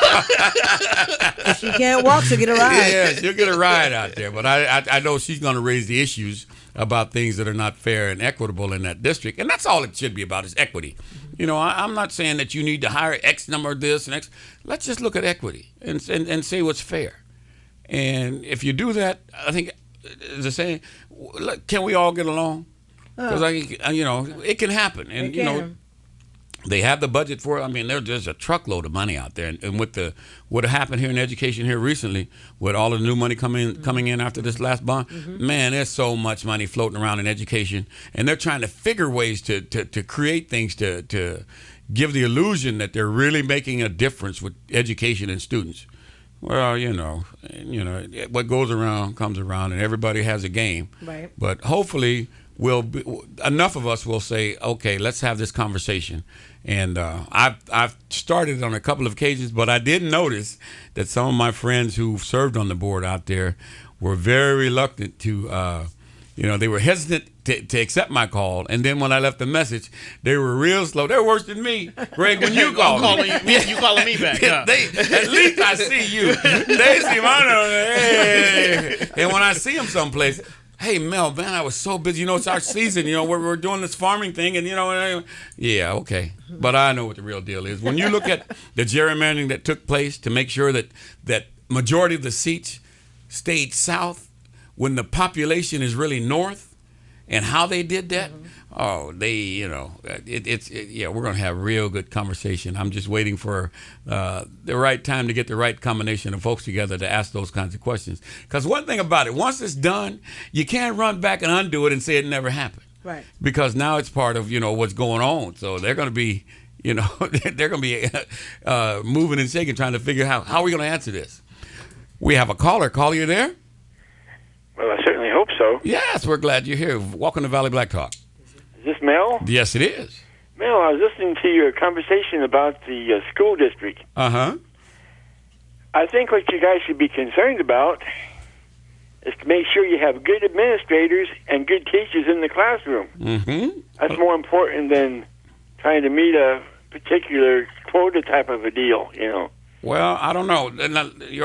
If she can't walk, she'll get a ride. Yeah, she'll get a ride out there. But I know she's going to raise the issues about things that are not fair and equitable in that district. And that's all it should be about, is equity. I'm not saying that you need to hire X number of this and X. Let's just look at equity and say what's fair. And if you do that, I think, as I say, can we all get along? Because it can happen, and they have the budget for it. I mean, there's a truckload of money out there, and with what happened here in education here recently, with all of the new money coming in after this last bond, man, there's so much money floating around in education, and they're trying to figure ways to create things to give the illusion that they're really making a difference with education and students. Well, what goes around comes around, and everybody has a game. Right. But hopefully, enough of us will say, okay, let's have this conversation. And I've started on a couple of occasions, but I did notice that some of my friends who served on the board out there were very reluctant to, they were hesitant to accept my call. And then when I left the message, they were real slow. They're worse than me, Greg, when you call me. You calling me back. Huh? At least I see you. They see my hey. And when I see them someplace, hey, Mel, man, I was so busy. It's our season. We're doing this farming thing, and yeah, okay. But I know what the real deal is. When you look at the gerrymandering that took place to make sure that majority of the seats stayed south when the population is really north, and how they did that, we're going to have a real good conversation. I'm just waiting for the right time to get the right combination of folks together to ask those kinds of questions. Because one thing about it, once it's done, you can't run back and undo it and say it never happened. Right. Because now it's part of, what's going on. So they're going to be, they're going to be moving and shaking, trying to figure out how are we going to answer this. We have a caller. Caller, you there? Well, I certainly hope so. Yes, we're glad you're here. Welcome to Valley Black Talk. Is this Mel? Yes, it is. Mel, I was listening to your conversation about the school district. Uh-huh. I think what you guys should be concerned about is to make sure you have good administrators and good teachers in the classroom. Mm-hmm. That's more important than trying to meet a particular quota type of a deal, Well, I don't know.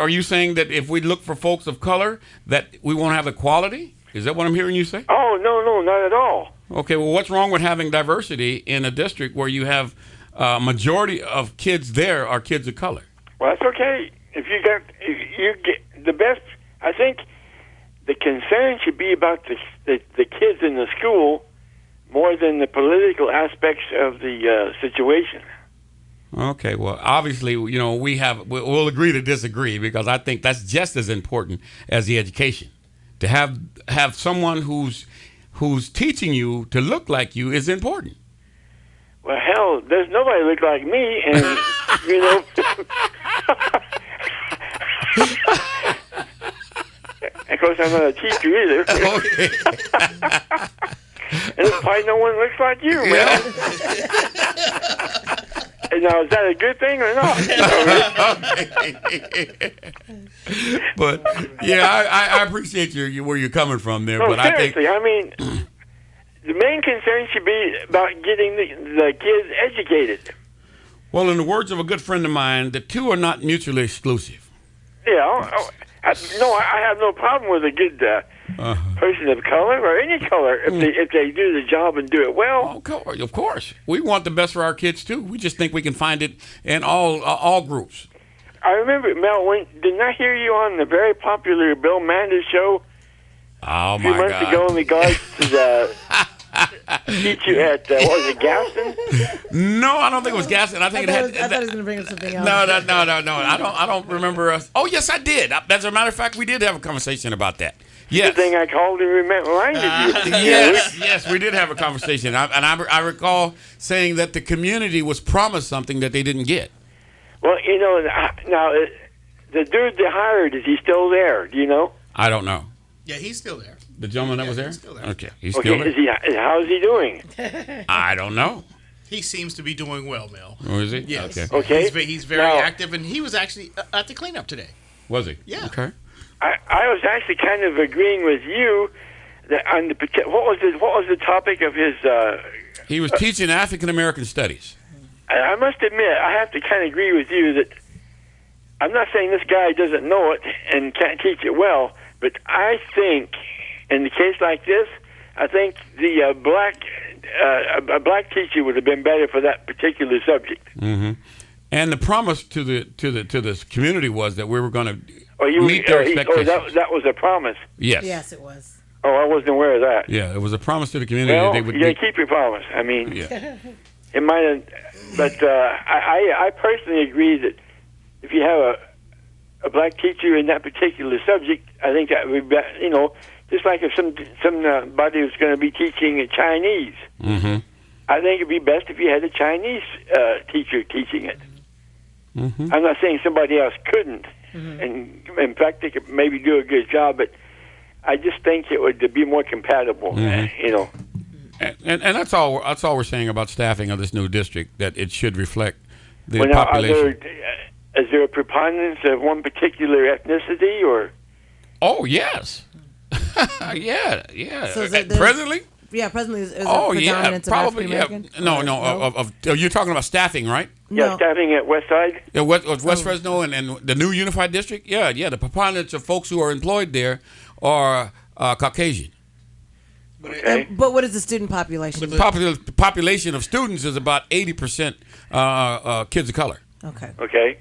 Are you saying that if we look for folks of color, that we won't have equality? Is that what I'm hearing you say? Oh, no, not at all. Okay, well, what's wrong with having diversity in a district where you have a majority of kids there are kids of color? Well, that's okay. If you get the best, I think the concern should be about the kids in the school more than the political aspects of the situation. Okay, well, obviously, we'll agree to disagree, because I think that's just as important as the education. To have someone who's teaching you to look like you is important. Well, hell, there's nobody look like me, and of course, I'm not a teacher either. Okay. And there's probably no one looks like you, man. Now, is that a good thing or not? But yeah, I appreciate where you're coming from there. No, but seriously, I mean, the main concern should be about getting the kids educated. Well, in the words of a good friend of mine, the two are not mutually exclusive. Yeah, I have no problem with a good person of color or any color if they do the job and do it well. Of course, we want the best for our kids too. We just think we can find it in all groups. I remember, Mel, didn't I hear you on the very popular Bill Manders show a few months ago in regards to the teacher at, what was it, Gaston? No, I don't think it was Gaston. I thought he was going to bring up something else. No. I don't remember us. Oh, yes, I did. As a matter of fact, we did have a conversation about that. Yes. Good thing I called and reminded you. Yes, we did have a conversation. I recall saying that the community was promised something that they didn't get. Well, now, the dude they hired, is he still there? Do you know? I don't know. Yeah, he's still there. The gentleman that was there? He's still there. Okay, he's still there? How's he doing? I don't know. He seems to be doing well, Mel. Oh, is he? Yes. Okay. He's very active, and he was actually at the cleanup today. Was he? Yeah. Okay. I was actually kind of agreeing with you that on the what was the topic of his. He was teaching African American studies. I must admit, I have to kind of agree with you that I'm not saying this guy doesn't know it and can't teach it well, but I think in the case like this, I think the a black teacher would have been better for that particular subject. Mm-hmm. And the promise to this community was that we were going to meet their expectations. That was a promise. Yes. Yes, it was. Oh, I wasn't aware of that. Yeah, it was a promise to the community Well, that they would you got to keep your promise. I mean, yeah. it might have, but I personally agree that if you have a black teacher in that particular subject, I think that would be, just like if somebody was going to be teaching Chinese. Mm-hmm. I think it'd be best if you had a Chinese teacher teaching it. Mm-hmm. I'm not saying somebody else couldn't, and in fact they could maybe do a good job, but I just think it would be more compatible. Mm-hmm. And that's all we're saying about staffing of this new district, that it should reflect the population. Is there a preponderance of one particular ethnicity, or? Oh yes, yeah. So presently. Yeah, presently is Oh a yeah, predominance probably. of Yeah. African No. American? You're talking about staffing, right? Yeah, staffing at Westside. Yeah, West Fresno and the new unified district. Yeah. The preponderance of folks who are employed there are Caucasian. Okay. But what is the student population? The population of students is about 80% kids of color. Okay. Okay.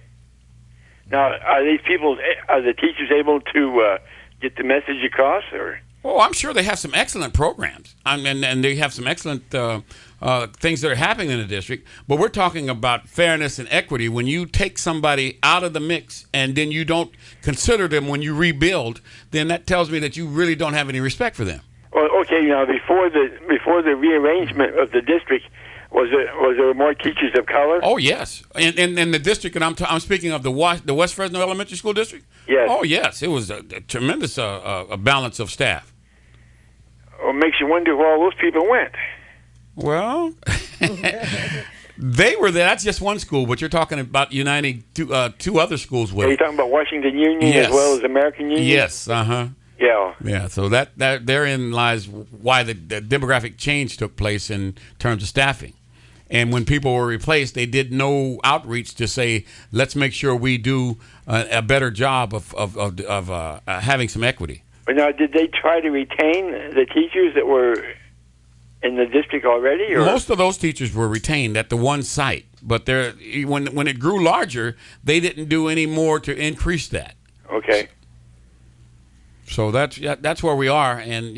Now, are the teachers able to get the message across, or? Oh, I'm sure they have some excellent programs, and they have some excellent things that are happening in the district. But we're talking about fairness and equity. When you take somebody out of the mix and then you don't consider them when you rebuild, then that tells me that you really don't have any respect for them. Well, okay. Now, before the rearrangement of the district, was there more teachers of color? Oh yes, and the district, and I'm speaking of the West Fresno Elementary School District. Yes. Oh yes, it was a tremendous a balance of staff. Well, it makes you wonder where all those people went. Well, they were there. That's just one school, but you're talking about uniting two other schools with. Are you talking about Washington Union Yes. as well as American Union? Yes. Yeah. Yeah. So that therein lies why the demographic change took place in terms of staffing. And when people were replaced, they did no outreach to say, let's make sure we do a better job of having some equity. But now, did they try to retain the teachers that were in the district already? Or? Most of those teachers were retained at the one site, but when it grew larger, they didn't do any more to increase that. Okay. So that's where we are, and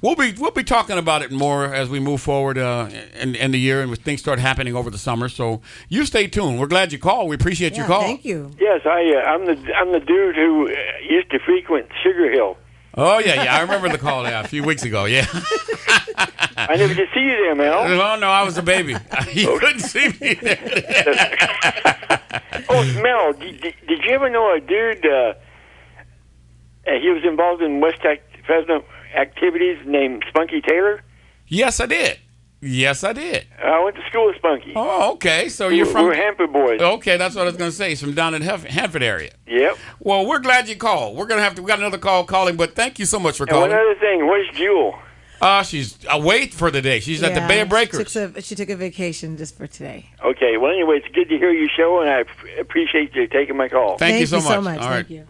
we'll be talking about it more as we move forward in the year and when things start happening over the summer. So you stay tuned. We're glad you called. We appreciate your call. Thank you. Yes, I'm the dude who used to frequent Sugar Hill. Oh yeah, I remember the call a few weeks ago. Yeah. I never did see you there, Mel. Oh no, I was a baby. You couldn't see me there. Oh, Mel, did you ever know a dude? He was involved in West Fresno activities named Spunky Taylor. Yes, I did. I went to school with Spunky. Oh, okay. So you're from... We're Hanford boys. Okay, that's what I was going to say. He's from down in Hanford area. Yep. Well, we're glad you called. We got another call calling, but thank you so much for calling. And one other thing, where's Jewel? She's away for the day. She's at the Bay of Breakers. She took a vacation just for today. Okay. Well, anyway, it's good to hear your show, and I appreciate you taking my call. Thank you so much. All Thank right. you.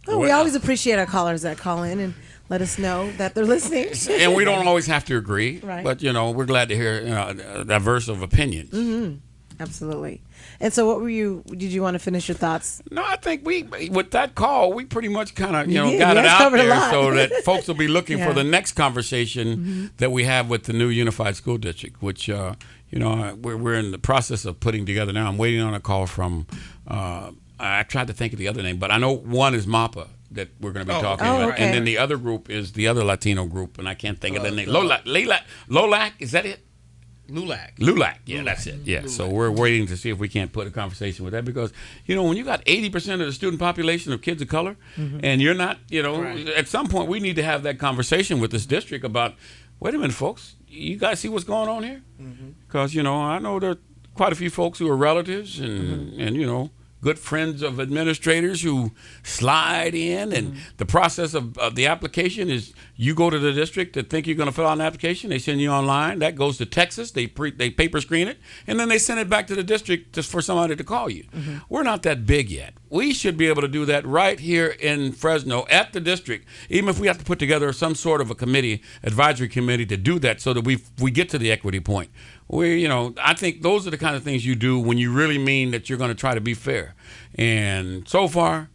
Well, we always appreciate our callers that call in and let us know that they're listening. And we don't always have to agree, right. But we're glad to hear a diverse of opinions. Mm-hmm. Absolutely. And so, did you want to finish your thoughts? No, I think with that call, we pretty much kind of got it out there so that folks will be looking for the next conversation that we have with the new unified school district, which we're in the process of putting together now. I'm waiting on a call from. I tried to think of the other name, but I know one is MAPA, that we're going to be Oh, talking okay. about. Oh, okay. And then the other group is the other Latino group, and I can't think of the name. Lolac, is that it? LULAC. Yeah, that's it. Yeah. So we're waiting to see if we can't put a conversation with that because, when you got 80% of the student population of kids of color and you're not, at some point we need to have that conversation with this district about, wait a minute, folks, you guys see what's going on here? Because, I know there are quite a few folks who are relatives and good friends of administrators who slide in, and the process of the application is you go to the district to think you're going to fill out an application. They send you online. That goes to Texas. They paper screen it, and then they send it back to the district just for somebody to call you. We're not that big yet. We should be able to do that right here in Fresno at the district, even if we have to put together some sort of a advisory committee to do that so that we get to the equity point. I think those are the kind of things you do when you really mean that you're going to try to be fair. And so far,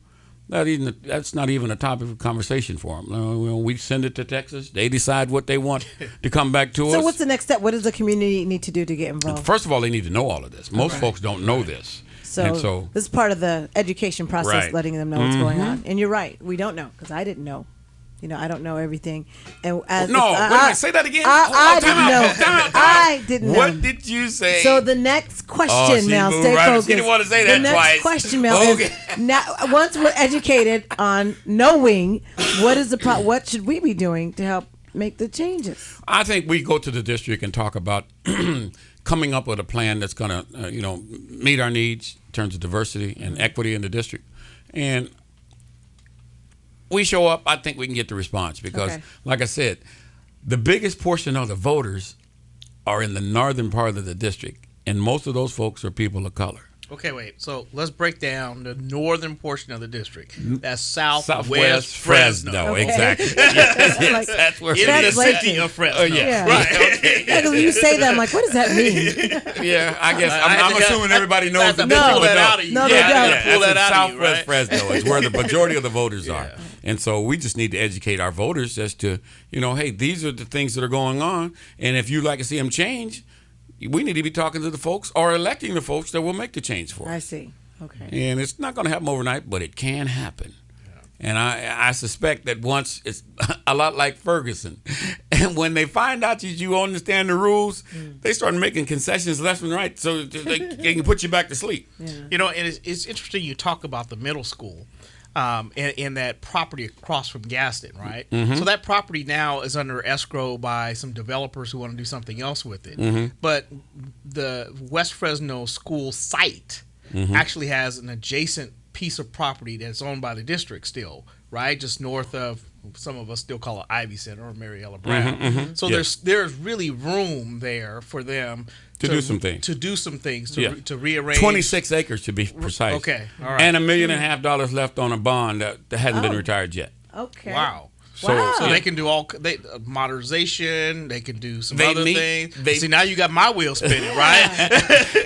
that's not even a topic of conversation for them. We send it to Texas. They decide what they want to come back to us. So what's the next step? What does the community need to do to get involved? First of all, they need to know all of this. Most folks don't know this. So this is part of the education process, letting them know what's going on. And you're right. We don't know because I didn't know. I don't know everything. And wait a minute, say that again. I didn't know. I didn't know. What did you say? So the next question, Mel, stay focused. She didn't want to say that twice. The next question, Mel, is now, once we're educated on knowing what should we be doing to help make the changes? I think we go to the district and talk about coming up with a plan that's going to, meet our needs in terms of diversity and equity in the district. And we show up, I think we can get the response because, like I said, the biggest portion of the voters are in the northern part of the district, and most of those folks are people of color. Okay, wait. So let's break down the northern portion of the district. That's southwest Fresno. Okay. Exactly. Yes, that's where in the city of Fresno. Yeah. Right. Okay. Yeah, when you say that, I'm like, what does that mean? Yeah, I guess I'm assuming everybody knows the pull that out of you. No, they don't. Pull that out of you, Southwest Fresno is where the majority of the voters are. And so we just need to educate our voters as to, hey, these are the things that are going on. And if you'd like to see them change, we need to be talking to the folks or electing the folks that will make the change for us. I see. Okay. And it's not going to happen overnight, but it can happen. Yeah. And I suspect that once it's a lot like Ferguson. And when they find out that you understand the rules, they start making concessions left and right so they can put you back to sleep. Yeah. And it's interesting you talk about the middle school. In that property across from Gaston, right? So that property now is under escrow by some developers who want to do something else with it. But the West Fresno school site actually has an adjacent piece of property that's owned by the district still, right? Just north of, some of us still call it Ivy Center or Mariella Brown. So there's really room there for them to do some things. To rearrange. 26 acres to be precise. Okay, all right. And $1.5 million left on a bond that hadn't been retired yet. Okay. Wow. Wow. So they can do modernization. They can do some other things. See, now you got my wheel spinning, right?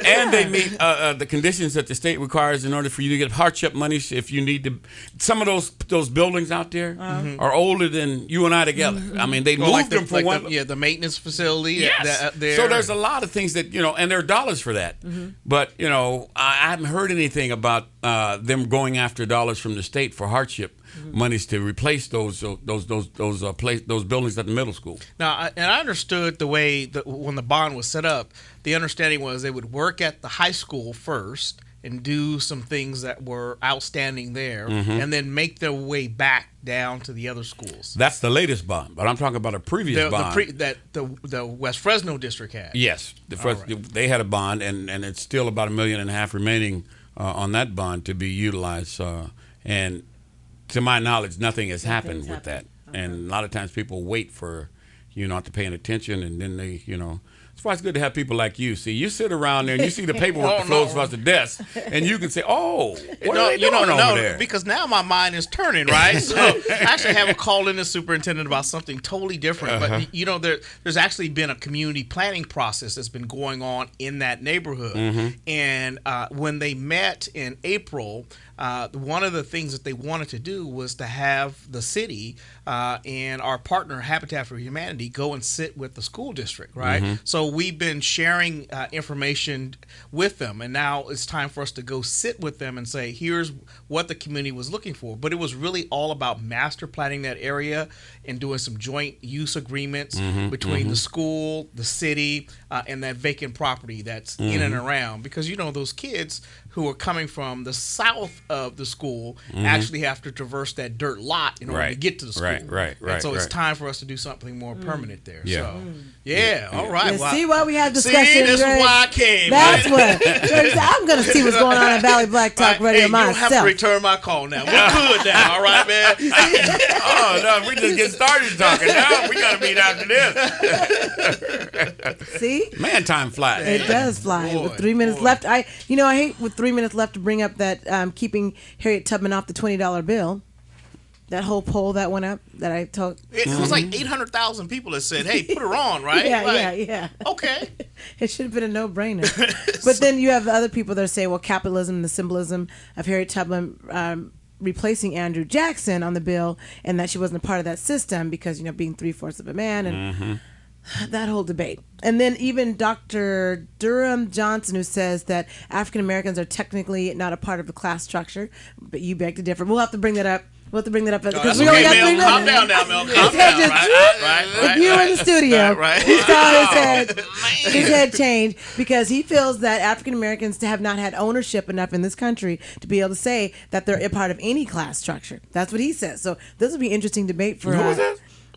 And they meet the conditions that the state requires in order for you to get hardship money. If you need to, some of those buildings out there are older than you and I together. I mean, they moved them for one. The maintenance facility. Yes. There. So there's a lot of things that and there are dollars for that. But I haven't heard anything about them going after dollars from the state for hardship monies to replace those buildings at the middle school. Now, and I understood the way that when the bond was set up, the understanding was they would work at the high school first and do some things that were outstanding there, and then make their way back down to the other schools. That's the latest bond, but I'm talking about a previous bond that the West Fresno district had. Yes, they had a bond, and it's still about $1.5 million remaining on that bond to be utilized. And to my knowledge, nothing has happened with that. Okay. And a lot of times people wait for, not to paying attention, and then they, That's why it's good to have people like you. See, you sit around there and you see the paperwork that flows across the desk, and you can say, "Oh, what are they doing over there?" Because now my mind is turning, right? So I actually have a call in the superintendent about something totally different. But there's actually been a community planning process that's been going on in that neighborhood, and when they met in April. One of the things that they wanted to do was to have the city and our partner Habitat for Humanity go and sit with the school district, right? So we've been sharing information with them, and now it's time for us to go sit with them and say, here's what the community was looking for. But it was really all about master planning that area and doing some joint use agreements between the school, the city, and that vacant property that's in and around. Because, those kids who are coming from the south of the school actually have to traverse that dirt lot in order to get to the school. Right. So it's time for us to do something more permanent there. Yeah. So, all right. Yeah, see why we had discussion. See, this Greg? is why I came. That's what. I'm going to see what's going on at Valley Black Talk Radio You myself. don't have to return my call now. We're good now, all right, man? Oh, no, we just get started talking now. We got to meet after this. See? Man, time flies. It does fly. Boy, With 3 minutes left, I hate with 3 minutes left to bring up that keeping Harriet Tubman off the $20 bill. That whole poll that went up that I told. It was like 800,000 people that said, hey, put her on, right? Yeah. Okay. It should have been a no-brainer. But then you have the other people that say, well, capitalism, the symbolism of Harriet Tubman replacing Andrew Jackson on the bill, and that she wasn't a part of that system because, being 3/4 of a man and that whole debate. And then even Dr. Durham Johnson, who says that African Americans are technically not a part of the class structure, but you beg to differ. We'll have to bring that up. We'll because we only got 3 minutes. Calm down now, Mel. Calm down. Right. If you were in the studio, Right. he saw his head change because he feels that African Americans have not had ownership enough in this country to be able to say that they're a part of any class structure. That's what he says. So this will be an interesting debate for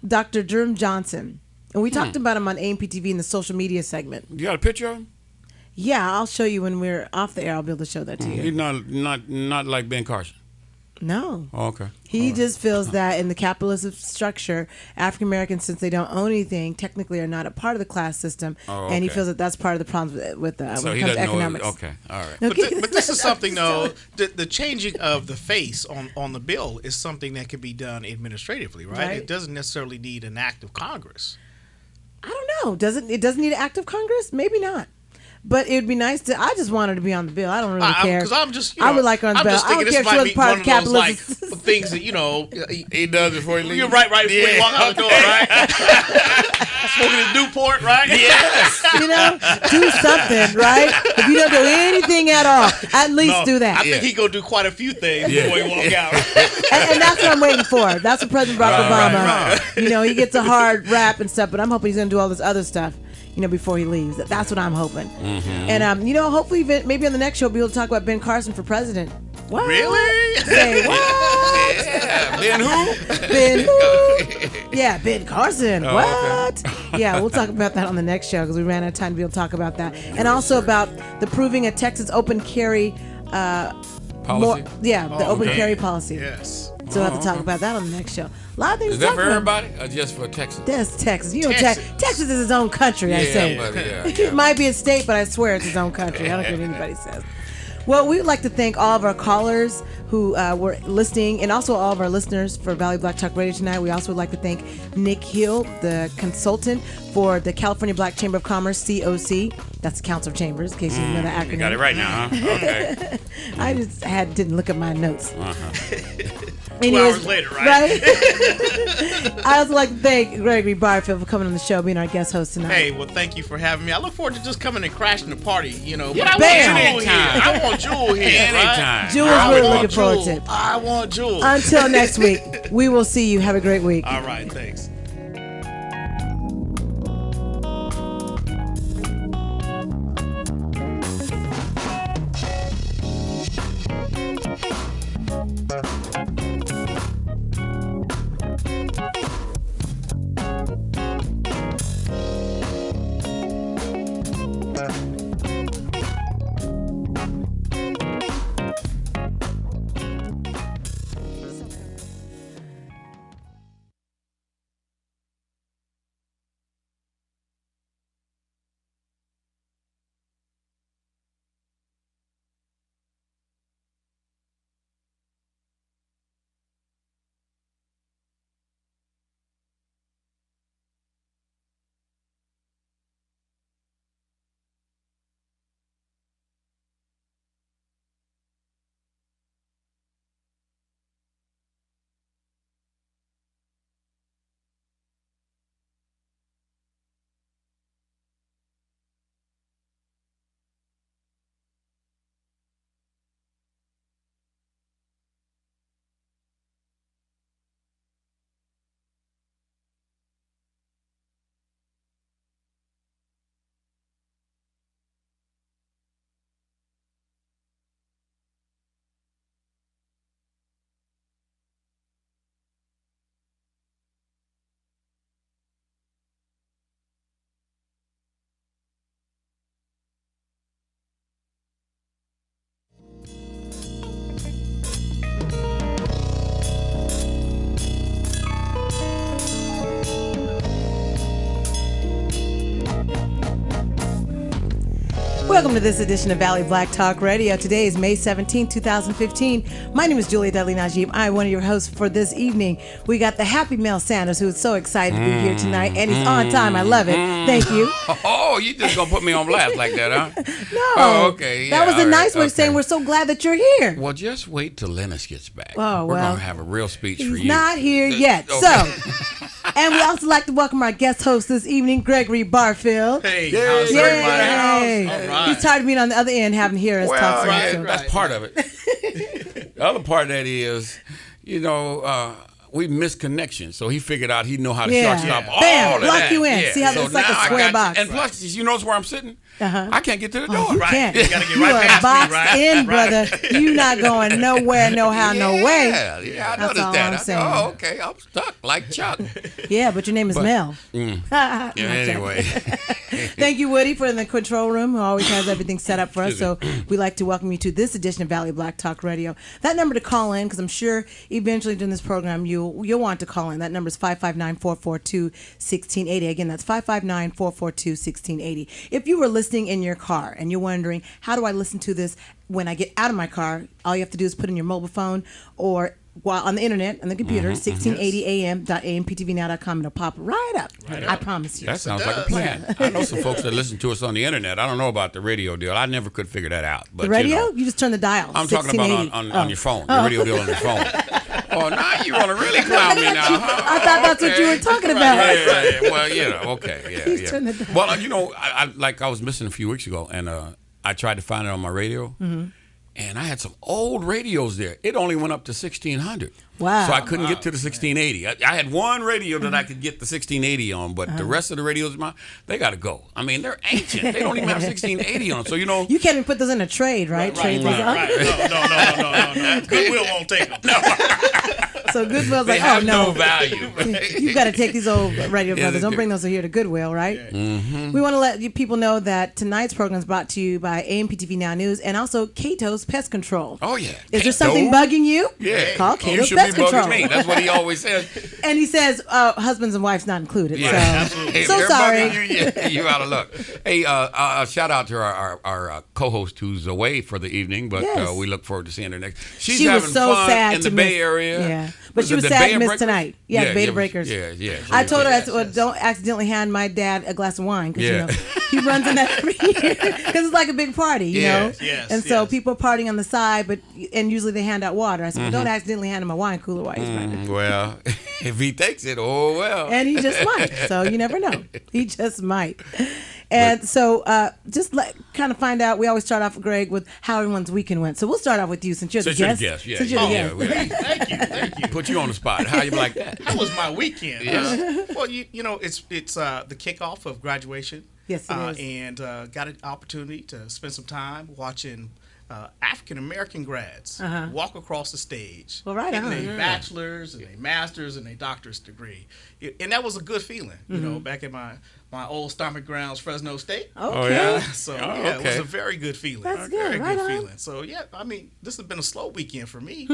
Dr. Durham Johnson. And we talked about him on AMPTV in the social media segment. You got a picture of him? Yeah, I'll show you when we're off the air. I'll be able to show that to you. He's not like Ben Carson. No. Oh, okay. He just feels that in the capitalist structure, African Americans, since they don't own anything, technically are not a part of the class system, and he feels that that's part of the problems with when it comes to economics. Okay, all right. But this is something, though, the changing of the face on the bill is something that can be done administratively, right? It doesn't necessarily need an act of Congress. I don't know. It doesn't need an act of Congress? Maybe not. But it would be nice to. I just want her to be on the bill. I don't really care. Because I'm just. I would like her on the bill. I don't care if she was part of capitalism. Things that he does before he leaves. You're right before you walk out the door, right? Smoking a Newport, right? Yes. Do something, right? If you don't do anything at all, at least do that. I think he gonna do quite a few things before he walk out. And that's what I'm waiting for. That's what President Barack Obama. Right. He gets a hard rap and stuff, but I'm hoping he's gonna do all this other stuff. Before he leaves. That's what I'm hoping. And, hopefully maybe on the next show we'll be able to talk about Ben Carson for president. What? Really? Say what? Yeah. Ben who? Ben who? Yeah, Ben Carson. Oh, What? okay. Yeah, we'll talk about that on the next show because we ran out of time to be able to talk about that. And also about the proving a Texas open carry policy? The open carry policy. Yes. So we'll have to talk about that on the next show. A lot of things Is to that talk for about. everybody or just for Texas? That's Texas. Texas. Texas is its own country, I say. But It might be a state, but I swear it's its own country. I don't care what anybody says. Well, we would like to thank all of our callers who were listening and also all of our listeners for Valley Black Talk Radio tonight. We also would like to thank Nick Hill, the consultant for the California Black Chamber of Commerce, COC. That's the Council of Chambers, in case you know the acronym. You got it right now, huh? Okay. I just didn't look at my notes. 2 hours later, right? I also like to thank Gregory Barfield for coming on the show, being our guest host tonight. Hey, well, thank you for having me. I look forward to just coming and crashing the party, But Yeah, I want Jewel here. Anytime. Right? Jewel's really looking forward to it. I want Jewel. Until next week, we will see you. Have a great week. All right, thanks. Welcome to this edition of Valley Black Talk Radio. Today is May 17, 2015. My name is Julia Dudley Najib. I'm one of your hosts for this evening. We got the happy Mel Sanders, who is so excited to be here tonight, and he's on time. I love it. Thank you. Oh, you just gonna put me on blast like that, huh? No. Oh, okay. Yeah, that was a nice way of okay. saying we're so glad that you're here. Well, just wait till Lennis gets back. Oh, We're well, gonna have a real speech for He's you. not here yet. Okay. So, and we also like to welcome our guest host this evening, Gregory Barfield. Hey, how's everybody? Yay. All right. He's tired of being on the other end, having to hear us talk. Yeah, So that's part of it. The other part of that is, we missed connection, so he figured out he'd know how to shortstop all Bam, of block that. you in. Yeah. See how So it's like a now I square got- box. And plus, you notice where I'm sitting? I can't get to the door. You Right. can't. You gotta get You right are past me, boxed right? in, brother. You not going nowhere, no how, no way. Yeah, I That's noticed all that. I'm saying. Oh, okay, I'm stuck like Chuck. Yeah, but your name is Mel. Yeah, anyway. Thank you, Woody, for the control room, who always has everything set up for us. So we'd like to welcome you to this edition of Valley Black Talk Radio. That number to call in, because I'm sure eventually during this program you'll want to call in. That number is 559-442-1680. Again, that's 559-442-1680. If you were listening in your car and you're wondering, how do I listen to this when I get out of my car? All you have to do is put in your mobile phone or while on the internet, on the computer, 1680am.amptvnow.com. It'll pop right up. I promise you. That sounds like a plan. I know some folks that listen to us on the internet. I don't know about the radio deal. I never could figure that out. But The radio? You know, You just turn the dial. I'm talking about 1680. on your phone, your radio deal on your phone. Oh, now you want to really clown me now, huh? I thought that's what you were talking about. Yeah. Well, okay. He's Yeah. turned it down. Well, I was missing a few weeks ago, and I tried to find it on my radio. And I had some old radios there. It only went up to 1600. Wow. So I couldn't get to the 1680. I had one radio that I could get the 1680 on, but the rest of the radios, they got to go. I mean, they're ancient. They don't even have 1680 on. So, You can't even put those in a trade, right? Trade those up. No. Goodwill won't take them. No. So Goodwill's they like, have oh no, no value. you got to take these old radio brothers. Don't bring those here to Goodwill, right? We want to let you people know that tonight's program is brought to you by AMPTV Now News and also Cato's Pest Control. Oh, yeah. Is there something bugging you? Yeah. Call You Cato's should Pest be bugging Control. me. That's what he always says. And he says husbands and wives not included. Yeah, So, absolutely. so If they're sorry. bugging you out of luck. Hey, shout out to our co-host who's away for the evening, but Yes. we look forward to seeing her next. She's She having was so fun sad in to the Bay miss- Area. Yeah. But she it was the sad Bay to of miss Breakers? tonight. Yeah, Beta it was- Breakers. Yeah. I told her, Yes. don't accidentally hand my dad a glass of wine because Yeah. he runs in that every year because it's like a big party, you know. Yes, And so yes. people are partying on the side, and usually they hand out water. I said, well, don't accidentally hand him a wine cooler while he's running. Well, if he takes it, oh well. And he just might. So you never know. He just might. And so just kind of find out. We always start off, Greg, with how everyone's weekend went. So we'll start off with you since you're the guest. Yeah. Since you're the guest. Thank you. Put you on the spot. How you like that? That was my weekend. Yes. Well, it's the kickoff of graduation. Yes, it is. And got an opportunity to spend some time watching African American grads walk across the stage. Well, right getting on. their bachelor's and their master's and their doctor's degree. And that was a good feeling, back at my old stomping grounds, Fresno State. Okay. So Oh, yeah, it was okay. a very good feeling. That's Very good. Right good on. feeling. So yeah, I mean, this has been a slow weekend for me.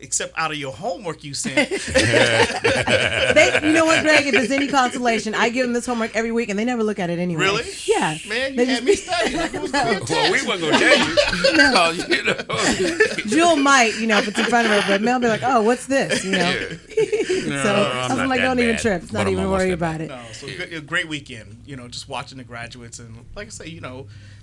Except out of your homework you sent. You know what, Greg? If there's any consolation, I give them this homework every week, and they never look at it anyway. Really? Yeah. Man, They you had me studying. Like it was gonna be a test. Well, we wasn't gonna tell you. Jewel might, if it's in front of her, but Mel be like, "Oh, what's this?" No, So I'm I'm not like, that "Don't even bad, trip. It's but not I'm even almost worry that about bad. it." No, so a great weekend, just watching the graduates and like I say,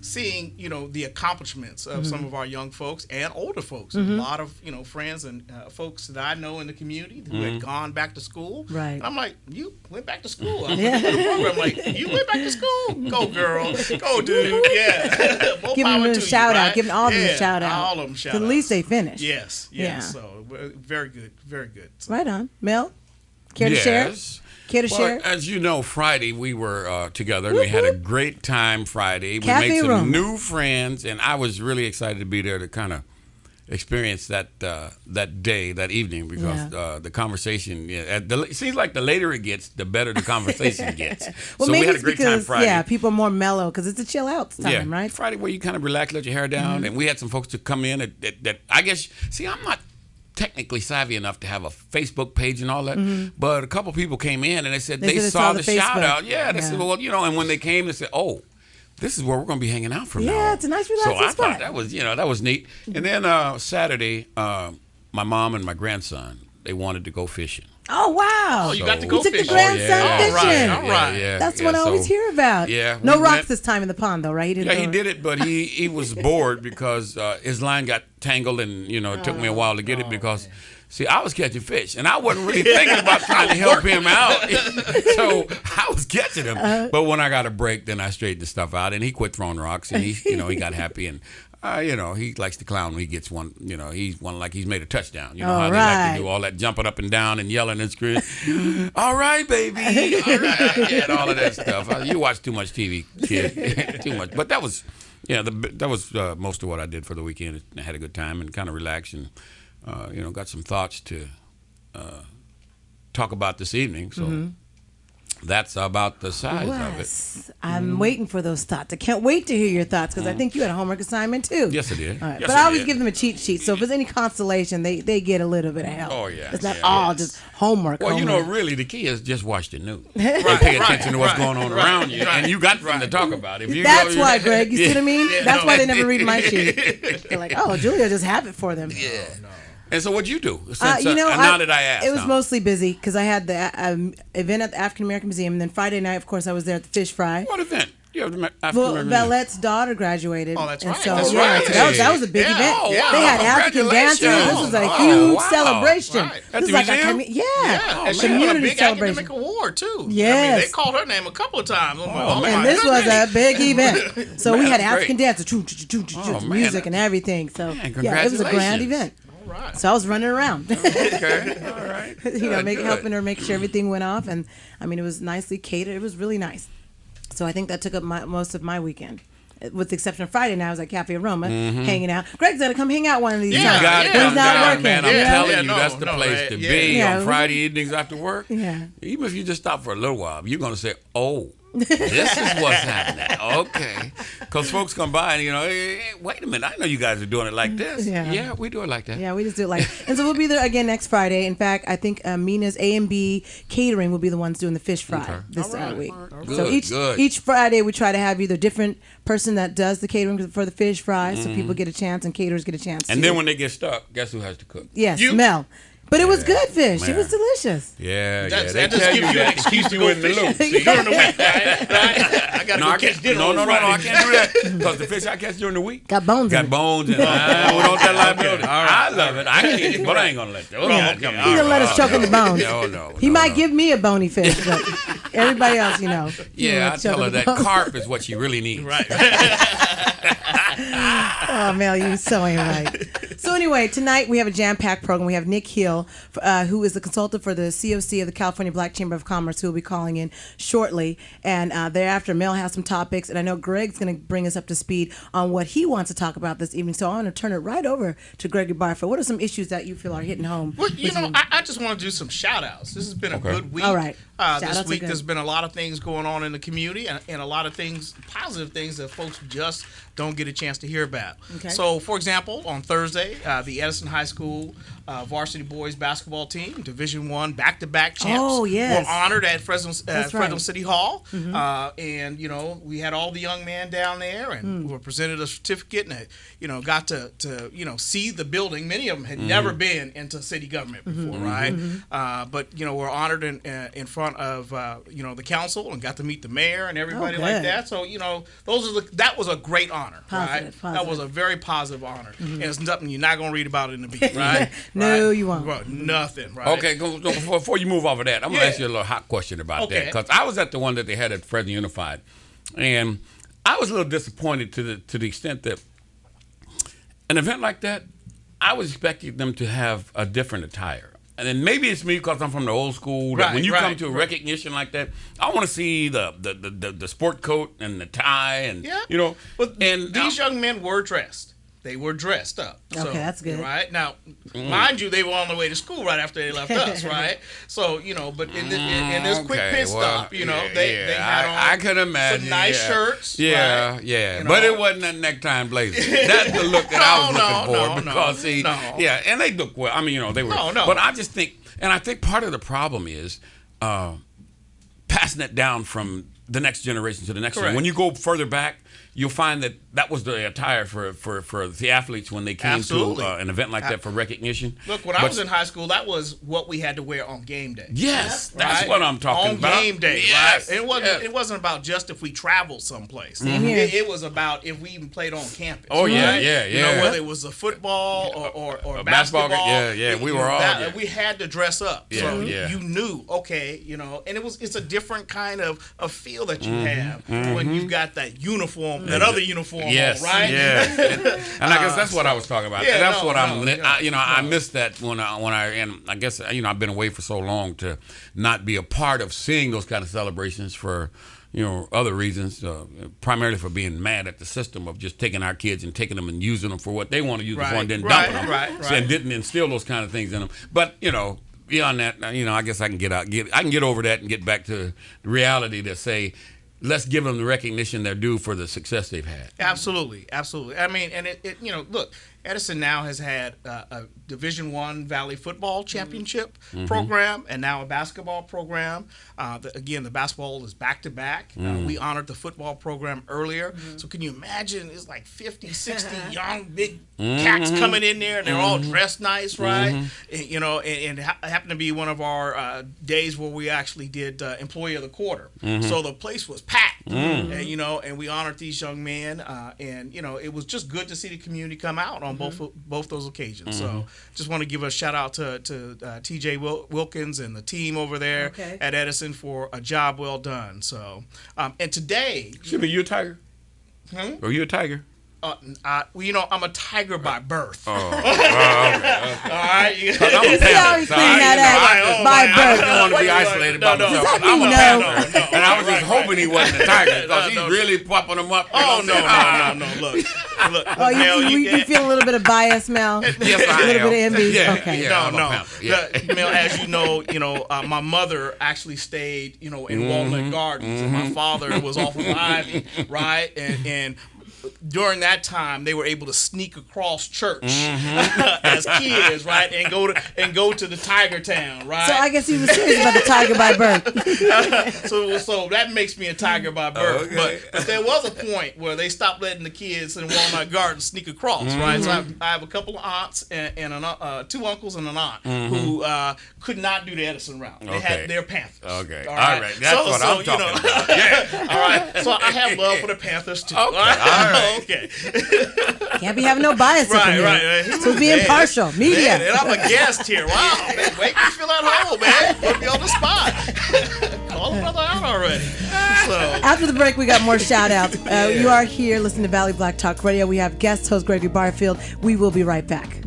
seeing, the accomplishments of some of our young folks and older folks. A lot of, friends and folks that I know in the community who had gone back to school. Right. And I'm like, you went back to school. I'm looking at the program like, you went back to school? Go, girl. Go, dude. Yeah. More Give power them a to you, shout out. right? Give all of them Yeah, a shout out. All of them shout At least they finish. Yes. Yeah. So very good. Very good. So, Right on. Mel, care to share? Care to share? As you know, Friday we were together and we had a great time Friday. We Cafe made some room. new friends, and I was really excited to be there to kind of experience that day, that evening, because the conversation. Yeah, it seems like the later it gets, the better the conversation gets. Well, so maybe we had a it's great because time Friday. people are more mellow because it's a chill out time, right? Friday where you kind of relax, let your hair down, and we had some folks to come in that I guess. See, I'm not technically savvy enough to have a Facebook page and all that, but a couple people came in and they said they said saw the the shout Facebook. out. Yeah, they said, well, and when they came, they said, oh, this is where we're going to be hanging out from now Yeah, on. it's a nice So relaxing I spot. thought that was, that was neat. And then Saturday, my mom and my grandson, they wanted to go fishing. Oh, wow. Oh, you got to go You took the fishing. grandson fishing. All right. That's what I always hear about. Yeah. No we rocks went- this time in the pond, though, right? He didn't. Yeah, he did it, but he was bored because his line got tangled, and it took me a while to get it because, see, I was catching fish, and I wasn't really thinking about trying to help him out, so I was catching him. But when I got a break, then I straightened the stuff out, and he quit throwing rocks, and he got happy, and he likes to clown when he gets one. He's one like he's made a touchdown. You know how they like to do all that jumping up and down and yelling and screaming. All right, baby. All right, and all of that stuff. You watch too much TV, kid. Too much. But that was, that was most of what I did for the weekend. I had a good time and kind of relaxed and, got some thoughts to talk about this evening. So. That's about the size of it. I'm waiting for those thoughts. I can't wait to hear your thoughts because I think you had a homework assignment too. Yes, I did. All right. Yes, But I always did. give them a cheat sheet. So if there's any consolation, they get a little bit of help. Oh, yeah. It's not all just homework. Well, homework. really, the key is just watch the news and pay attention to what's going on around you, and you got something to talk about. If you That's go, why, Greg. You see what I mean? Yeah, That's no. why they never read my sheet. They're like, oh, Julia just have it for them. Yeah. And so what'd you do? Since, now that I asked. it was mostly busy because I had the event at the African American Museum, and then Friday night, of course, I was there at the Fish Fry. What event? You have the Well, African-American Valette's daughter graduated. Oh, that's and right. So, That's yeah, right. so that was a big Yeah. event. Oh, wow. They had African dancers. Congratulations. This was a Oh, huge wow. celebration. Right. At This the is like museum? a And she won a community big celebration. academic award too. Yes. They called her name a couple of times. man. And this was a big event. So we had That's African great. dancers, Oh, man. music and everything. So Man, yeah, it was a grand congratulations. event. All right. So I was running around, Okay. All right. Good. helping her make sure everything went off. And I mean, it was nicely catered. It was really nice. So I think that took up most of my weekend. With the exception of Friday night, I was at Cafe Roma hanging out. Greg's got to come hang out one of these Yeah, times. You gotta yeah. When come he's not down, working. man. I'm you know? telling Yeah, you, no, that's the no, place to yeah. be Yeah. on Friday evenings after work. Yeah. Even if you just stop for a little while, you're gonna say, "Oh, this is what's happening." Okay, because folks come by and hey, wait a minute, I know you guys are doing it like this. Yeah. We do it like that. Yeah, we just do it like. And so we'll be there again next Friday. In fact, I think Mina's A&B Catering will be the ones doing the fish fry Okay. this week. Good, So good. each Friday we try to have either different person that does the catering for the fish fry, so people get a chance and caterers get a chance. And too. then when they get stuck, guess who has to cook? yes, You- Mel. But it was good fish. It man. was delicious. Yeah, That They just tell gives you an that to excuse keep to you go in the loop. fishing during the week, right? I gotta No, go I catch can't. dinner No, on I Friday. can't do that because the fish I catch during the week Got bones in got it. bones and we don't that liability. I love it. I can eat it, but I ain't gonna let those guys come He's gonna let us choke in the bones. No. He might give me a bony fish, but everybody else, he Yeah, might I choke tell her in the that bones. carp is what she really needs. Right. Oh, Mel, you so ain't right. So anyway, tonight we have a jam-packed program. We have Nick Hill, who is the consultant for the COC of the California Black Chamber of Commerce, who will be calling in shortly. And thereafter, Mel has some topics, and I know Greg's going to bring us up to speed on what he wants to talk about this evening. So I'm going to turn it right over to Gregory Barfield. What are some issues that you feel are hitting home? Well, with you? I just want to do some shout-outs. This has been a good week. All right. This Shout-outs week are good. there's been a lot of things going on in the community and a lot of things, positive things that folks just don't get a chance to hear about. Okay. So, for example, on Thursday, the Edison High School varsity boys basketball team, Division I, back-to-back champs, Oh, yes. were honored at Fresno That's right. City Hall. And, we had all the young men down there and were presented a certificate and, got to see the building. Many of them had never been into city government before, right? But, we're honored in front of, the council and got to meet the mayor and everybody like good. that. So, that was a great honor, right? Positive. That was a very positive honor. And it's nothing you're not going to read about in the Beat, right? No, Right? you won't. Well, nothing, right? Okay, before you move off of that, I'm gonna Yeah. ask you a little hot question about that Okay. because I was at the one that they had at Fresno Unified, and I was a little disappointed to the extent that an event like that, I was expecting them to have a different attire. And then maybe it's me because I'm from the old school. That when you come to a recognition like that, I want to see the sport coat and the tie and But and these young men were dressed. They were dressed up. So, Okay, that's good. Right? Now, mind you, they were on the way to school right after they left us, right? So, but in this quick pit stop, they had on I could imagine some nice shirts. Yeah, right? yeah. But it wasn't a necktie and blazer. That's the look that I was looking for because and they look well. I mean, they were. No. But I just think, and I think part of the problem is passing it down from the next generation to the next Correct. one. When you go further back, you'll find that was the attire for the athletes when they came Absolutely. to an event like that for recognition. Look, when I was in high school, that was what we had to wear on game day. Yes, Right? that's what I'm talking about. On game day, yes. right? It wasn't about just if we traveled someplace. It was about if we even played on campus. Oh, yeah, right? yeah, You know, yeah. whether it was a football or A basketball. we were all. We had to dress up. Yeah, So yeah. you knew, okay, you know, and it's a different kind of feel that you have when you've got that uniform, that other uniform Yes, on, right? yeah, and I guess that's what I was talking about. Yeah, That's no, what no, I missed that when and I guess I've been away for so long to not be a part of seeing those kind of celebrations for other reasons, primarily for being mad at the system of just taking our kids and taking them and using them for what they want to use them for and then dumping them, and didn't instill those kind of things in them. But beyond that, I guess I can get over that and get back to the reality to say, let's give them the recognition they're due for the success they've had. Absolutely. I mean, and it look, Edison now has had a Division I Valley football championship program and now a basketball program. Again, the basketball is back-to-back. We honored the football program earlier. So can you imagine, it's like 50, 60 young, big cats coming in there, and they're all dressed nice, right? And it happened to be one of our days where we actually did Employee of the Quarter. So the place was packed, and we honored these young men. And it was just good to see the community come out on both those occasions. So just want to give a shout out to TJ Wilkins and the team over there at Edison for a job well done. So and today, Are you a Tiger? Are you a Tiger? I'm a Tiger by birth. Okay. All right, See how he cleaned that up by birth. I don't want to be isolated by myself. I'm a Panther, and I was just hoping he wasn't a Tiger because he's really popping them up. No. Look. Oh, you feel a little bit of bias, Mel? Yes, I am. A little bit of envy. Yeah, Okay. yeah, No. Mel, as you know, my mother actually stayed, in Walnut Gardens, and my father was off of Ivy, right? And during that time, they were able to sneak across church as kids, right, and go to the Tiger Town, right? So I guess he was serious about the Tiger by birth. so that makes me a Tiger by birth. Okay. But there was a point where they stopped letting the kids in Walnut Garden sneak across, right? So I have a couple of aunts and two uncles and an aunt who could not do the Edison route. They had their Panthers. Okay. All right. That's what I'm talking about. Yeah. All right. So I have love for the Panthers too. Okay. All right. Okay. Can't be having no bias. Right. So be impartial. Media. Man, and I'm a guest here. Wow. Man, make me feel at home, man. Put me on the spot. Call a brother out already. So After the break, we got more shout outs. You are here listening to Valley Black Talk Radio. We have guest host Gregory Barfield. We will be right back.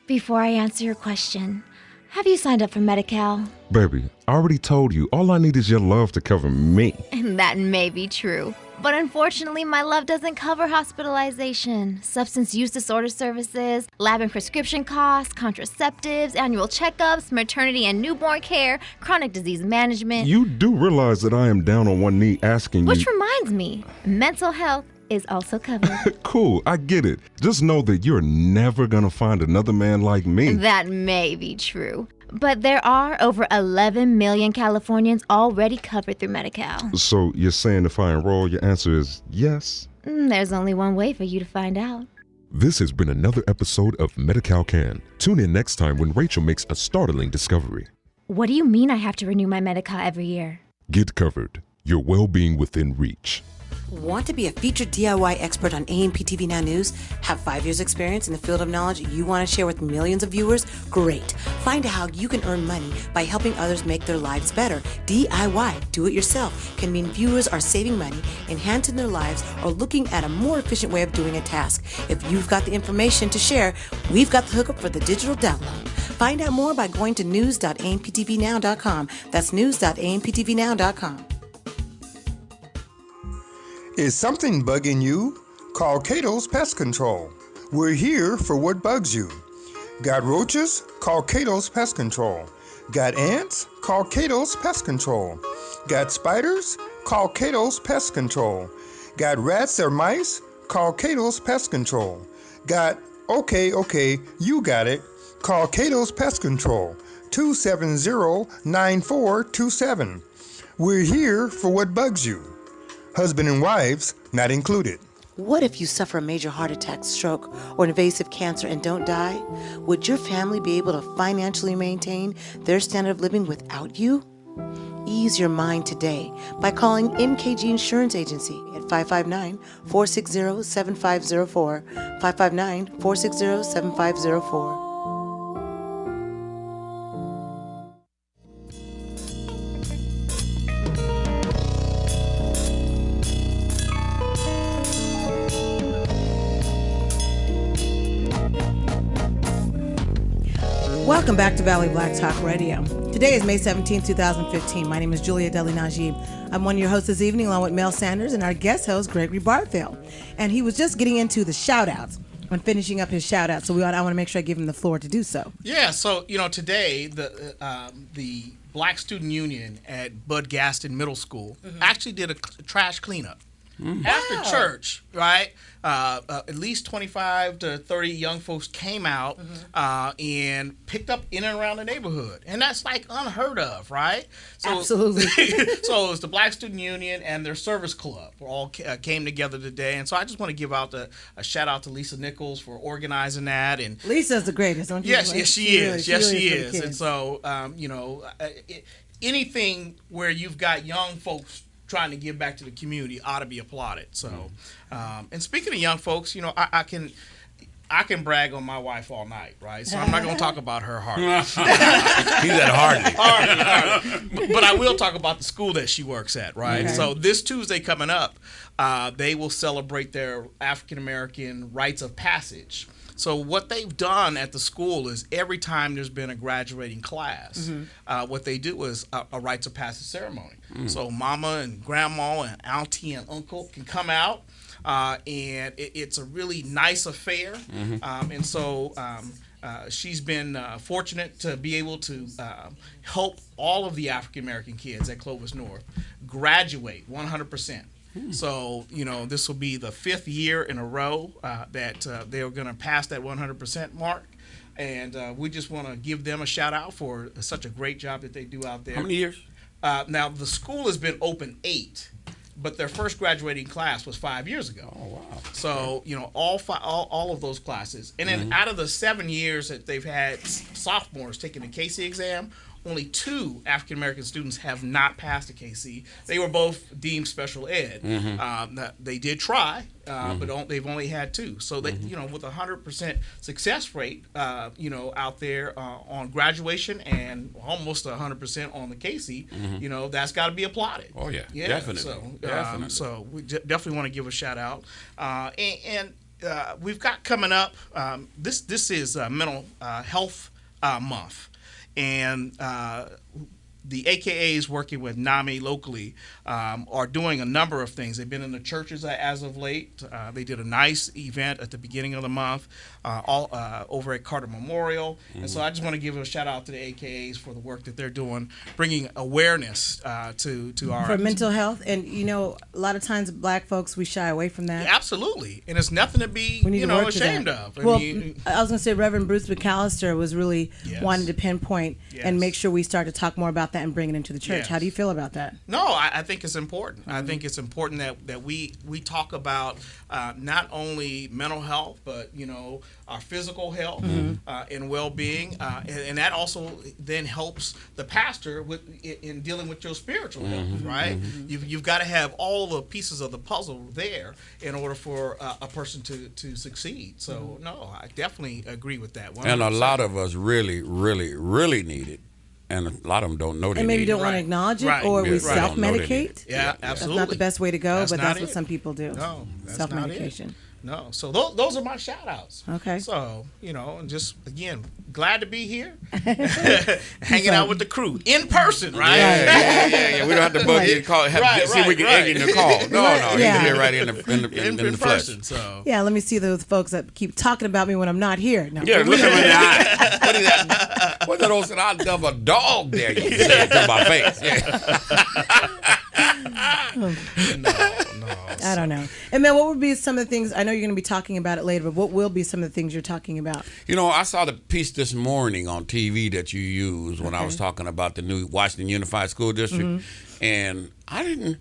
Before I answer your question, have you signed up for Medi-Cal? Baby, I already told you, all I need is your love to cover me. And that may be true. But unfortunately, my love doesn't cover hospitalization, substance use disorder services, lab and prescription costs, contraceptives, annual checkups, maternity and newborn care, chronic disease management. You do realize that I am down on one knee asking Which you... reminds me, mental health is also covered. Cool, I get it. Just know that you're never gonna find another man like me. That may be true. But there are over 11 million Californians already covered through Medi-Cal. So you're saying if I enroll, your answer is yes? There's only one way for you to find out. This has been another episode of Medi-Cal Can. Tune in next time when Rachel makes a startling discovery. What do you mean I have to renew my Medi-Cal every year? Get covered. Your well-being within reach. Want to be a featured DIY expert on AMP TV Now News? Have 5 years experience in the field of knowledge you want to share with millions of viewers? Great. Find out how you can earn money by helping others make their lives better. DIY, do it yourself, can mean viewers are saving money, enhancing their lives, or looking at a more efficient way of doing a task. If you've got the information to share, we've got the hookup for the digital download. Find out more by going to news.amptvnow.com. That's news.amptvnow.com. Is something bugging you? Call Cato's Pest Control. We're here for what bugs you. Got roaches? Call Cato's Pest Control. Got ants? Call Cato's Pest Control. Got spiders? Call Cato's Pest Control. Got rats or mice? Call Cato's Pest Control. Got, okay, you got it. Call Cato's Pest Control. 270-9427. We're here for what bugs you. Husband and wives not included. What if you suffer a major heart attack, stroke, or invasive cancer and don't die? Would your family be able to financially maintain their standard of living without you? Ease your mind today by calling MKG Insurance Agency at 559-460-7504, 559-460-7504. Welcome back to Valley Black Talk Radio. Today is May 17, 2015. My name is Julia Deli Najib. I'm one of your hosts this evening along with Mel Sanders and our guest host, Gregory Barfield. And he was just getting into the shout-outs and finishing up his shout-out. So I want to make sure I give him the floor to do so. Yeah, so, today the Black Student Union at Bud Gaston Middle School actually did a trash cleanup. After church, right? At least 25 to 30 young folks came out and picked up in and around the neighborhood. And that's like unheard of, right? So, absolutely. So it was the Black Student Union and their service club all came together today. And so I just want to give out a shout out to Lisa Nichols for organizing that. And Lisa's the greatest, don't you? Yes, she is. Yes, she is. And so, anything where you've got young folks trying to give back to the community ought to be applauded. So, and speaking of young folks, I can brag on my wife all night, right? So I'm not going to talk about her hardly. He's at hardly. But I will talk about the school that she works at, right? Okay. So this Tuesday coming up, they will celebrate their African American rites of passage. So what they've done at the school is every time there's been a graduating class, what they do is a rites of passage ceremony. So mama and grandma and auntie and uncle can come out, and it's a really nice affair. And so she's been fortunate to be able to help all of the African American kids at Clovis North graduate 100%. So, this will be the 5th year in a row that they're going to pass that 100% mark. And we just want to give them a shout out for such a great job that they do out there. How many years? Now, the school has been open 8, but their first graduating class was 5 years ago. Oh, wow. So, all of those classes. And then out of the 7 years that they've had sophomores taking the KC exam, only 2 African American students have not passed the KC. They were both deemed special ed. They did try, but they've only had 2. So they, with a 100% success rate, out there on graduation and almost 100% on the KC, that's got to be applauded. Oh yeah, definitely. So, definitely. So we definitely want to give a shout out, and we've got coming up. This is Mental Health Month. And the AKAs working with NAMI locally are doing a number of things. They've been in the churches as of late. They did a nice event at the beginning of the month over at Carter Memorial. And so I just want to give a shout out to the AKAs for the work that they're doing, bringing awareness to our... For mental health. And, a lot of times Black folks, we shy away from that. Yeah, absolutely. And it's nothing to be, ashamed of. I was going to say Reverend Bruce McAllister was really wanting to pinpoint and make sure we start to talk more about that and bring it into the church. Yes. How do you feel about that? No, I think it's important. I think it's important that we talk about not only mental health, but our physical health and well-being, and that also then helps the pastor in dealing with your spiritual health. Right? You've got to have all the pieces of the puzzle there in order for a person to succeed. So no, I definitely agree with that. 100%. And a lot of us really, really, really need it. And a lot of them don't know they and maybe need don't it. want to acknowledge it, or we self-medicate. Yeah, absolutely. That's not the best way to go, but that's what some people do. No, that's self-medication. No, so those are my shout-outs. Okay. So, and just, again, glad to be here. Hanging out with the crew. In person, right? Yeah. We don't have to bug you and call. See if we can egg in the call. No, he's here right in the flesh. So. Yeah, let me see those folks that keep talking about me when I'm not here. No. Yeah, look at me in the eye. What is that? What's that old saying? I'll dump a dog there, you say, to my face. Yeah. No. I don't know. And man, what would be some of the things? I know you're going to be talking about it later, but what will be some of the things you're talking about? You know, I saw the piece this morning on TV that you used when I was talking about the new Washington Unified School District, and I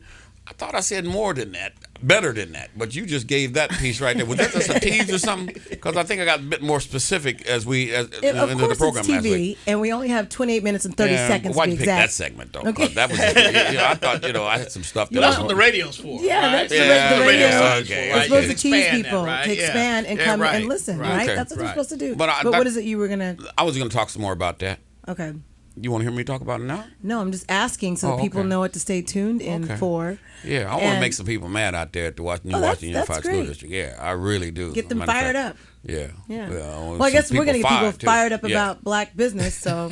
thought I said more than that, better than that, but you just gave that piece right there. Was that just a tease or something? Because I think I got a bit more specific as we into the program last week. And we only have 28 minutes and 30 seconds. Why to you be pick exact. that segment though? Okay. That was, I thought I had some stuff. That's what the radio's for. Yeah, right? that's the radio. Okay. We're supposed to tease Expand people, that, right? to expand and come and listen, right? Okay. That's what we're supposed to do. But what is it you were gonna? I was gonna talk some more about that. Okay. You want to hear me talk about it now? No, I'm just asking so that people know what to stay tuned in for. Yeah, I want to make some people mad out there at the Washington Unified School District. Yeah, I really do. Get them fired up. Yeah. Yeah. Well, I guess we're going to get people too. fired up about black business, so.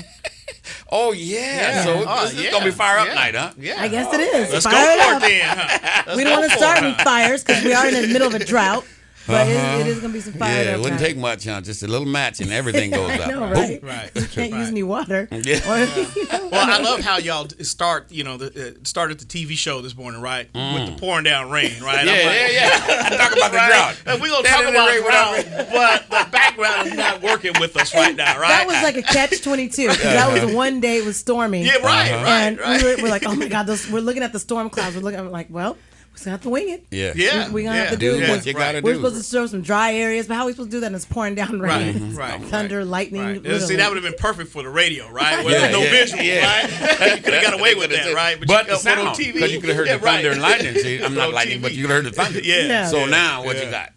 Oh, yeah. So this is going to be fire up night, huh? Yeah. I guess it is. Let's fire go up. for it then, huh? We don't want to start any fires because we are in the middle of a drought. But it is going to be some fire up. Yeah, it wouldn't take much, huh? Just a little match and everything goes up. I know, right? Right. You can't use any water. Yeah. Well, I love how y'all start, started the TV show this morning, right? With the pouring down rain, right? Yeah. Talk about the drought. And we're going to talk about drought, but the background is not working with us right now, right? That was like a catch-22. That was one day it was storming. Yeah, right, And we're like, oh my God, we're looking at the storm clouds. I'm like, well, we're going to have to wing it. Yeah. We're going to have to do it. What you gotta do. We're supposed to show some dry areas, but how are we supposed to do that? And it's pouring down rain. Right. Thunder, lightning. Right. See, that would have been perfect for the radio, right? Where there's no visual, right? You could have got away with that, right? But you the sound, on TV. because you could have heard the thunder and lightning. See, I'm not lightning, but you could have heard the thunder. So now, what you got?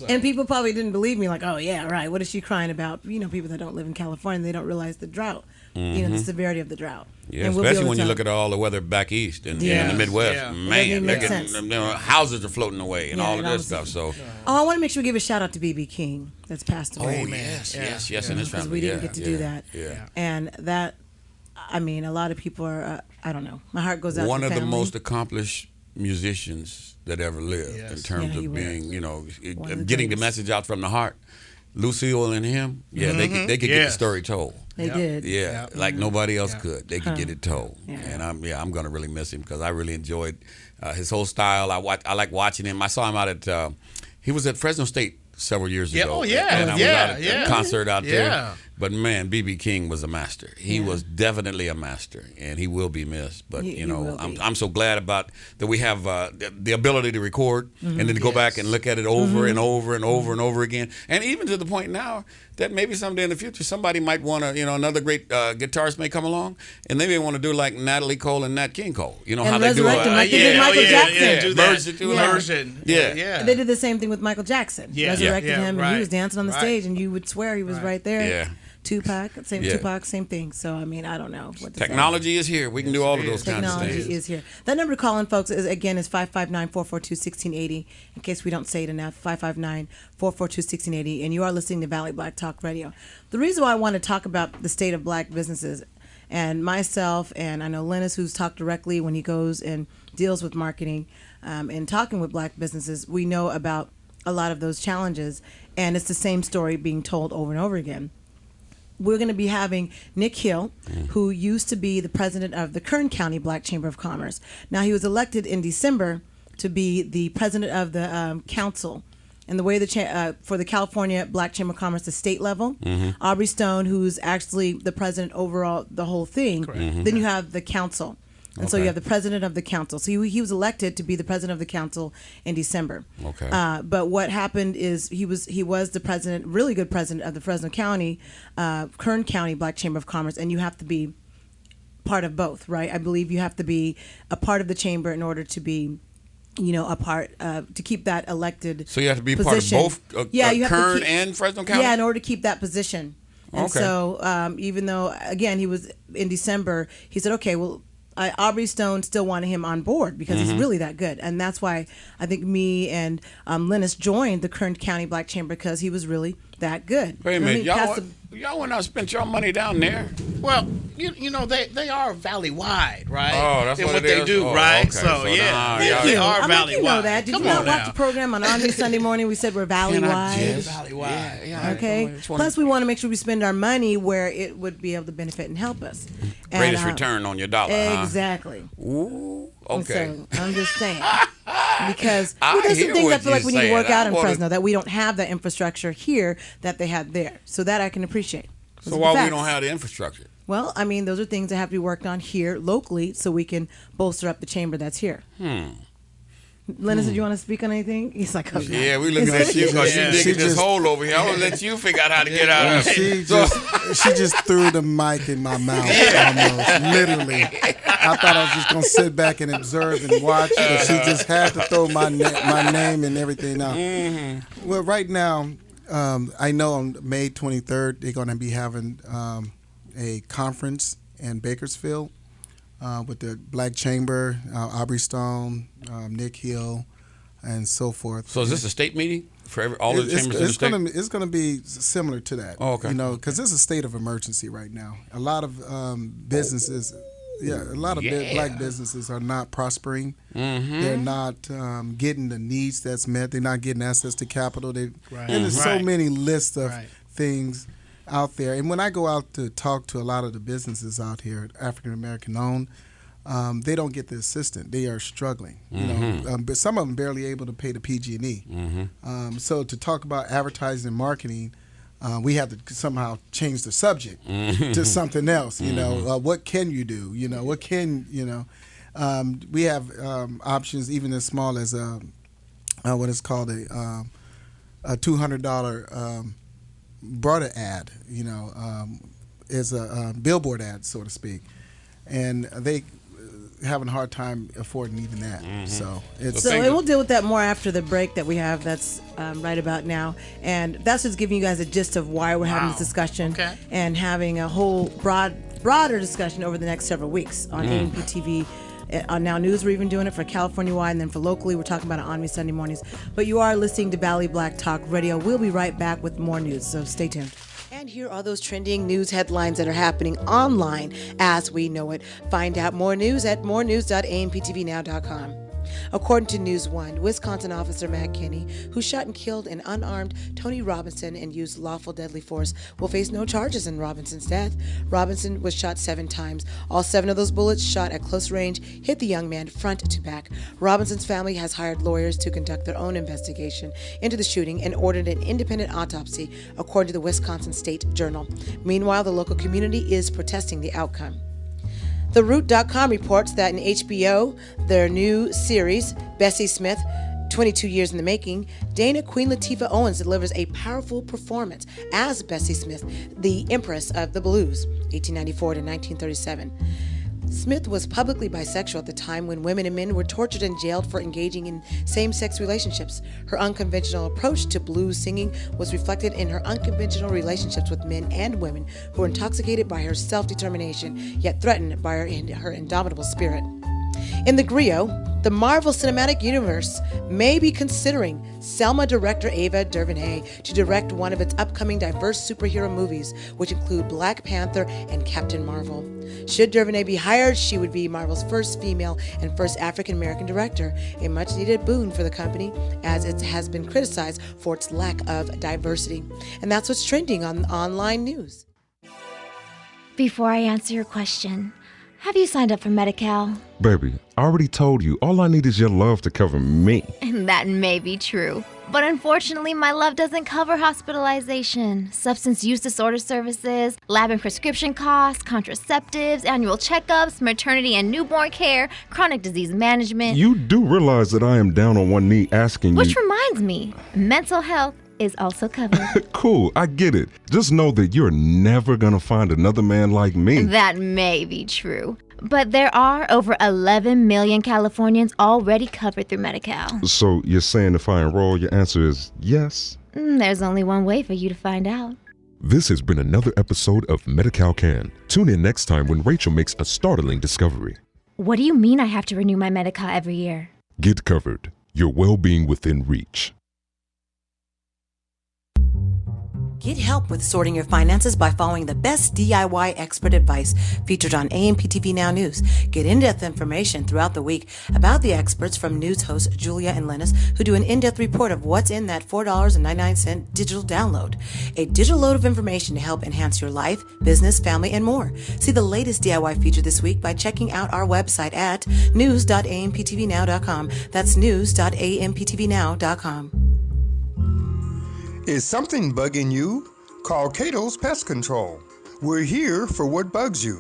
And people probably didn't believe me, like, oh, yeah, right. What is she crying about? People that don't live in California, they don't realize the drought. The severity of the drought. Yeah, especially when you look at all the weather back east and in the Midwest. Man, they're getting, houses are floating away and all of this stuff. So, I want to make sure we give a shout out to B.B. King that's passed away. Oh, yes, and his family. Because we didn't get to do that. Yeah. And that, a lot of people are, I don't know. My heart goes out to the family. One of the most accomplished musicians that ever lived in terms of being, getting the message out from the heart. Lucille and him, they could get the story told. They did. Yeah, like nobody else could. They could get it told. And I'm gonna really miss him because I really enjoyed his whole style. I like watching him. I saw him out at he was at Fresno State several years ago. And I was out at a concert out there. But man, B.B. King was a master. He was definitely a master, and he will be missed. But I'm so glad about that we have the ability to record and then to go back and look at it over and over and over and over again, and even to the point now that maybe someday in the future somebody might want to, another great guitarist may come along, and they may want to do like Natalie Cole and Nat King Cole. You know and how they do like they did Michael Jackson. Merge the two version. Yeah. They did the same thing with Michael Jackson. Resurrected him, and he was dancing on the stage, and you would swear he was right there. Yeah. Tupac, same thing. So, I don't know what to Technology is here. We can do all of those kinds of things. Technology is here. That number to call in, folks, is 559-442-1680. In case we don't say it enough, 559-442-1680. And you are listening to Valley Black Talk Radio. The reason why I want to talk about the state of black businesses, and myself, and I know Lennis, who's talked directly when he goes and deals with marketing and talking with black businesses, we know about a lot of those challenges. And it's the same story being told over and over again. We're going to be having Nick Hill, who used to be the president of the Kern County Black Chamber of Commerce. Now, he was elected in December to be the president of the council. And the way for the California Black Chamber of Commerce, the state level, Aubrey Stone, who's actually the president overall, the whole thing. Then you have the council. And so you have the president of the council. So he was elected to be the president of the council in December. But what happened is he was the president, really good president of the Fresno County, Kern County Black Chamber of Commerce, and you have to be part of both, right? I believe you have to be a part of the chamber in order to be, a part to keep that elected. So you have to be position. Part of both Kern and Fresno County? Yeah, in order to keep that position. And so even though, again, he was in December, he said, okay, well, Aubrey Stone still wanted him on board because he's really that good. And that's why I think me and Lennis joined the Kern County Black Chamber because he was really that good. Wait a minute. Y'all went out and spent your money down there? Well, they are valley-wide, right? Oh, that's what they do, right? Okay. So yeah, they are valley-wide. You know that. Did you not watch the program on Sunday morning? We said we're valley-wide. Valley-wide. Yeah, okay. Plus, we want to make sure we spend our money where it would be able to benefit and help us. Greatest return on your dollar. Exactly. Ooh, okay. So, I'm just saying. Because I there's some hear things I what feel like you're we need to saying. work out I in wanna- Fresno that we don't have that infrastructure here that they had there. So that I can appreciate. Those So are the why we facts. don't have the infrastructure? Well, I mean, those are things that have to be worked on here locally so we can bolster up the chamber that's here. Linus, did you want to speak on anything? He's like, oh, Yeah, we looking at you because you digging this hole over here. I'm going to let you figure out how to get out of it. She just threw the mic in my mouth, almost, literally. I thought I was just going to sit back and observe and watch, but she just had to throw my name and everything out. Mm-hmm. Well, right now, I know on May 23rd, they're going to be having a conference in Bakersfield with the Black Chamber, Aubrey Stone, Nick Hill, and so forth. So is this a state meeting for all the chambers in the state? It's going to be similar to that. Oh, okay. You know, because it's a state of emergency right now. A lot of businesses, black businesses are not prospering. Mm-hmm. They're not getting the needs that's met. They're not getting access to capital. And there's so many lists of things out there. And when I go out to talk to a lot of the businesses out here, African American owned, they don't get the assistance. They are struggling, you know. But some of them barely able to pay the PG&E. So to talk about advertising and marketing, we have to somehow change the subject to something else. You know, what can you do? You know, what can you know? We have options even as small as what is called a $200 broader ad. You know, is a billboard ad, so to speak, and they having a hard time affording even that. So it's and we'll deal with that more after the break that we have. That's right about now, and that's just giving you guys a gist of why we're having this discussion and having a whole broader discussion over the next several weeks on AMP TV. On Now News, we're even doing it for California-wide, and then for locally, we're talking about it on me Sunday mornings. But you are listening to Valley Black Talk Radio. We'll be right back with more news, so stay tuned. And here are those trending news headlines that are happening online as we know it. Find out more news at morenews.amptvnow.com. According to News One, Wisconsin officer Matt Kinney, who shot and killed an unarmed Tony Robinson and used lawful deadly force, will face no charges in Robinson's death. Robinson was shot 7 times. All 7 of those bullets, shot at close range, hit the young man front to back. Robinson's family has hired lawyers to conduct their own investigation into the shooting and ordered an independent autopsy, according to the Wisconsin State Journal. Meanwhile, the local community is protesting the outcome. TheRoot.com reports that in HBO, their new series, Bessie Smith, 22 years in the making, Dana Queen Latifah Owens delivers a powerful performance as Bessie Smith, the Empress of the Blues, 1894 to 1937. Smith was publicly bisexual at the time when women and men were tortured and jailed for engaging in same-sex relationships. Her unconventional approach to blues singing was reflected in her unconventional relationships with men and women who were intoxicated by her self-determination, yet threatened by her indomitable spirit. In the Griot, the Marvel Cinematic Universe may be considering Selma director Ava DuVernay to direct one of its upcoming diverse superhero movies, which include Black Panther and Captain Marvel. Should DuVernay be hired, she would be Marvel's first female and first African-American director, a much-needed boon for the company, as it has been criticized for its lack of diversity. And that's what's trending on online news. Before I answer your question, have you signed up for Medi-Cal? Baby, I already told you, all I need is your love to cover me. And that may be true. But unfortunately, my love doesn't cover hospitalization, substance use disorder services, lab and prescription costs, contraceptives, annual checkups, maternity and newborn care, chronic disease management. You do realize that I am down on one knee asking Which you... reminds me, mental health is also covered. Cool, I get it. Just know that you're never gonna find another man like me. That may be true. But there are over 11 million Californians already covered through Medi-Cal. So you're saying if I enroll, your answer is yes? There's only one way for you to find out. This has been another episode of Medi-Cal Can. Tune in next time when Rachel makes a startling discovery. What do you mean I have to renew my Medi-Cal every year? Get covered. Your well-being within reach. Get help with sorting your finances by following the best DIY expert advice featured on AMPTV Now News. Get in-depth information throughout the week about the experts from news hosts Julia and Lennis, who do an in-depth report of what's in that $4.99 digital download. A digital load of information to help enhance your life, business, family, and more. See the latest DIY feature this week by checking out our website at news.amptvnow.com. That's news.amptvnow.com. Is something bugging you? Call Cato's Pest Control. We're here for what bugs you.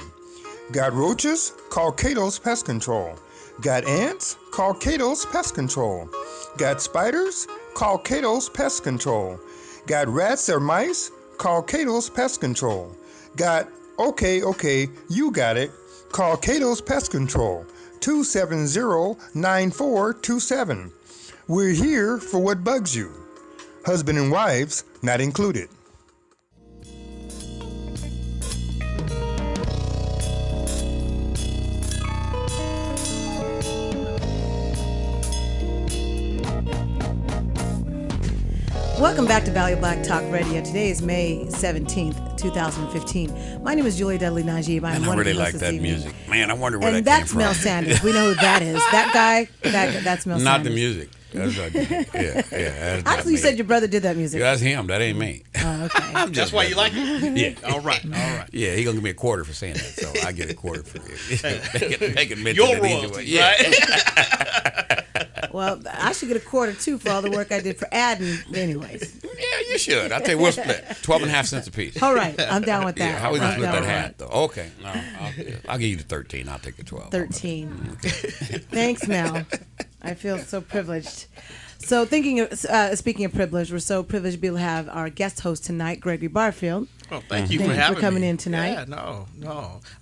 Got roaches? Call Cato's Pest Control. Got ants? Call Cato's Pest Control. Got spiders? Call Cato's Pest Control. Got rats or mice? Call Cato's Pest Control. Got, okay, you got it. Call Cato's Pest Control. 270-9427. We're here for what bugs you. Husband and wives not included. Welcome back to Valley Black Talk Radio. Today is May 17th, 2015. My name is Julia Dudley Najib. I really like that music. Man, I wonder where that came from. And that's Mel Sanders. We know who that is. That guy, that's Mel Sanders. Not the music. That's what, yeah. Actually, you said your brother did that music. Yeah, that's him. That ain't me. Oh, okay. That's why you like it? Yeah. All right. Yeah, he gonna give me a quarter for saying that, so I get a quarter for it. Make it your royalty, right? Well, I should get a quarter too for all the work I did for adding. Anyways. Yeah, you should. I'll tell you, we'll split 12.5 cents a piece. All right, I'm down with that. Yeah, how we gonna split that half hat though? Okay, no, I'll give you the 13. I'll take the 12. 13. Okay. Thanks, Mel. I feel so privileged. So, speaking of privilege, we're so privileged to be able to have our guest host tonight, Gregory Barfield. Oh, thank you for coming in tonight. Yeah, no.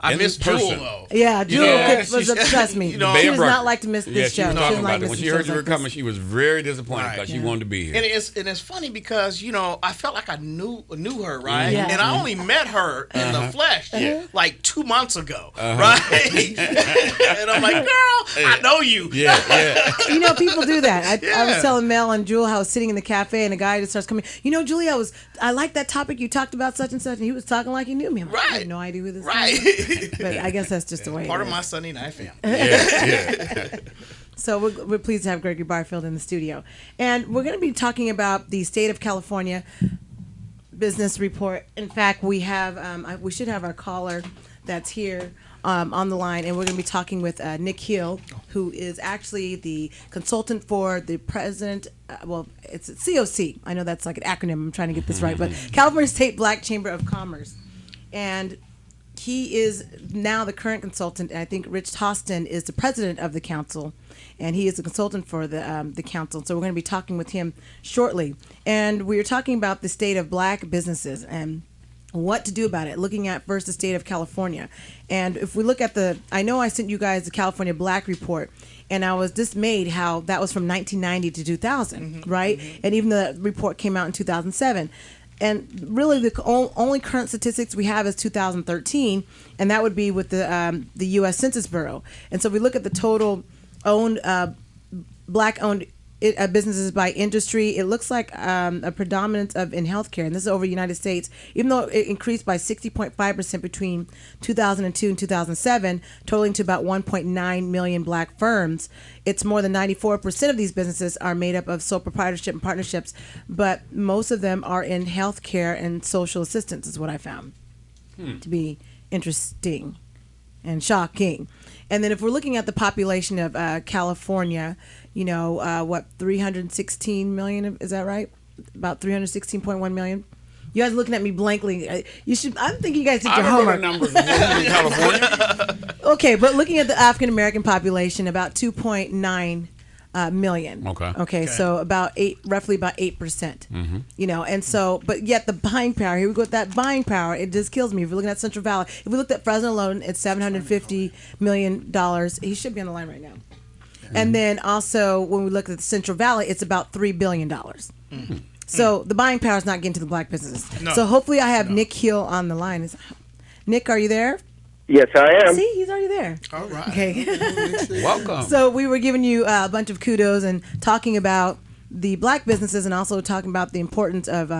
I missed Jewel, though. Yeah, Jewel was trust me. She does not like to miss this show. She was talking about it. When she heard you were coming, she was very disappointed because she wanted to be here. And it's funny because, I felt like I knew her, right? Yeah. And I only met her in the flesh like 2 months ago, right? And I'm like, girl, I know you. Yeah. People do that. I was telling Mel and Jewel how I was sitting in the cafe and a guy just starts coming, Julia, I like that topic you talked about such and such, and he was talking like he knew me. I'm like, I had no idea who this guy was. But I guess that's just the way part it of is. my Sunday night family. Yeah. So we're pleased to have Gregory Barfield in the studio. And we're going to be talking about the state of California business report. In fact, we should have our caller that's here on the line, and we're going to be talking with Nick Hill, who is actually the consultant for the president. It's COC. I know that's like an acronym. I'm trying to get this right, but California State Black Chamber of Commerce, and he is now the current consultant. And I think Rich Toston is the president of the council, and he is a consultant for the council. So we're going to be talking with him shortly, and we are talking about the state of black businesses and what to do about it, looking at first the state of California. And if we look at I know I sent you guys the California Black Report, and I was dismayed how that was from 1990 to 2000, right? And even the report came out in 2007. And really the only current statistics we have is 2013, and that would be with the U.S. Census Bureau. And so if we look at the total owned black-owned businesses by industry, it looks like a predominance in healthcare, and this is over the United States. Even though it increased by 60.5% between 2002 and 2007, totaling to about 1.9 million black firms, it's more than 94% of these businesses are made up of sole proprietorship and partnerships, but most of them are in healthcare and social assistance, is what I found to be interesting and shocking. And then if we're looking at the population of California, 316 million, is that right? About 316.1 million. You guys are looking at me blankly. I'm thinking you guys did your homework. Numbers in California. Okay, but looking at the African American population, about 2.9 million. Okay, so roughly about 8%. And so, but yet the buying power, here we go with that buying power, it just kills me. If we're looking at Central Valley, if we looked at Fresno alone, it's $750 million. He should be on the line right now. And then also, when we look at the Central Valley, it's about $3 billion. So the buying power is not getting to the black businesses. No. So hopefully I have Nick Hill on the line. Nick, are you there? Yes, I am. See, he's already there. All right. Okay. Welcome. So we were giving you a bunch of kudos and talking about the black businesses and also talking about the importance of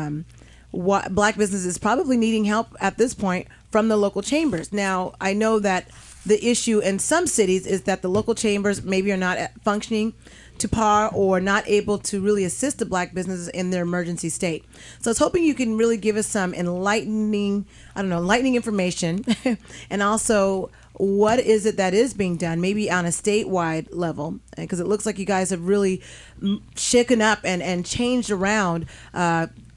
black businesses probably needing help at this point from the local chambers. Now, I know that the issue in some cities is that the local chambers maybe are not functioning to par or not able to really assist the black businesses in their emergency state. So I was hoping you can really give us some enlightening information and also what is it that is being done, maybe on a statewide level, because it looks like you guys have really shaken up and changed around,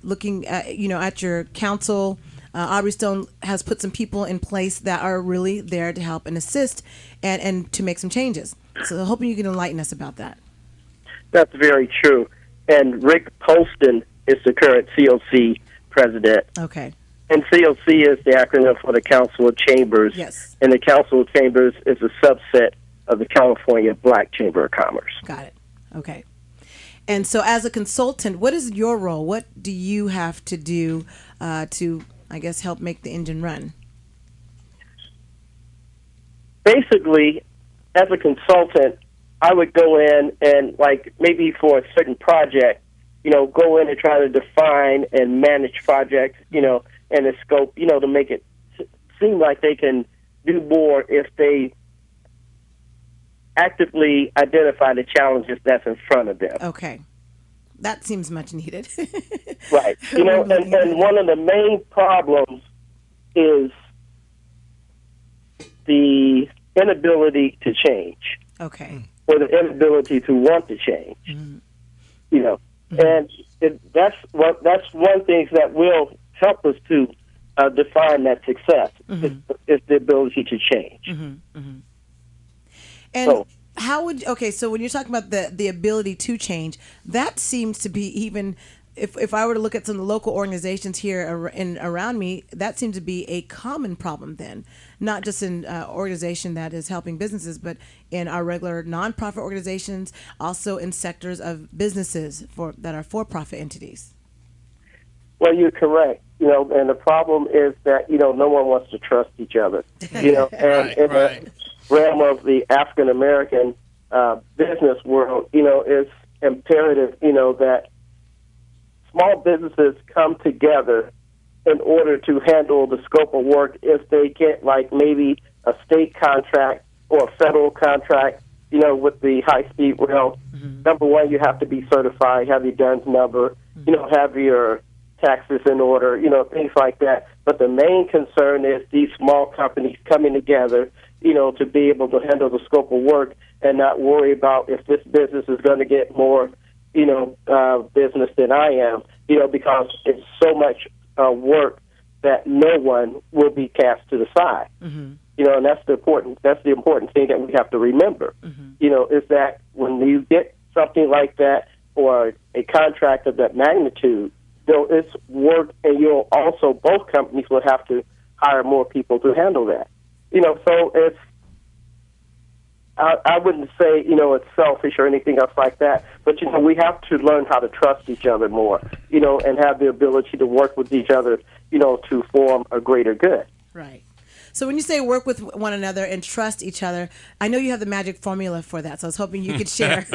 looking at, at your council. Aubrey Stone has put some people in place that are really there to help and assist and to make some changes. So hoping you can enlighten us about that. That's very true. And Rick Poston is the current COC president. Okay. And COC is the acronym for the Council of Chambers. Yes. And the Council of Chambers is a subset of the California Black Chamber of Commerce. Got it. Okay. And so as a consultant, what is your role? What do you have to do to, I guess, help make the engine run? Basically, as a consultant, I would go in and, like, maybe for a certain project, go in and try to define and manage projects, and the scope, to make it seem like they can do more if they actively identify the challenges that's in front of them. Okay. That seems much needed. Right. And one of the main problems is the inability to change. Okay. Or the inability to want to change. Mm-hmm. And that's one thing that will help us to define that success, is the ability to change. Mm-hmm. Mm-hmm. And how would, so when you're talking about the ability to change, that seems to be, even if I were to look at some of the local organizations here around me, that seems to be a common problem then, not just in organization that is helping businesses, but in our regular nonprofit organizations, also in sectors of businesses that are for-profit entities. Well, you're correct. And the problem is that, no one wants to trust each other. And in the realm of the African American business world, it's imperative, that small businesses come together in order to handle the scope of work. If they get, like, maybe a state contract or a federal contract, with the high-speed rail, number one, you have to be certified, have your DUNS number, have your taxes in order, things like that. But the main concern is these small companies coming together, to be able to handle the scope of work and not worry about if this business is going to get more, business than I am, because it's so much work that no one will be cast to the side. Mm-hmm. And that's the important thing that we have to remember, is that when you get something like that or a contract of that magnitude, it's work, and both companies will have to hire more people to handle that. So it's, I wouldn't say, it's selfish or anything else like that, but, we have to learn how to trust each other more, and have the ability to work with each other, to form a greater good. Right. So when you say work with one another and trust each other, I know you have the magic formula for that, so I was hoping you could share.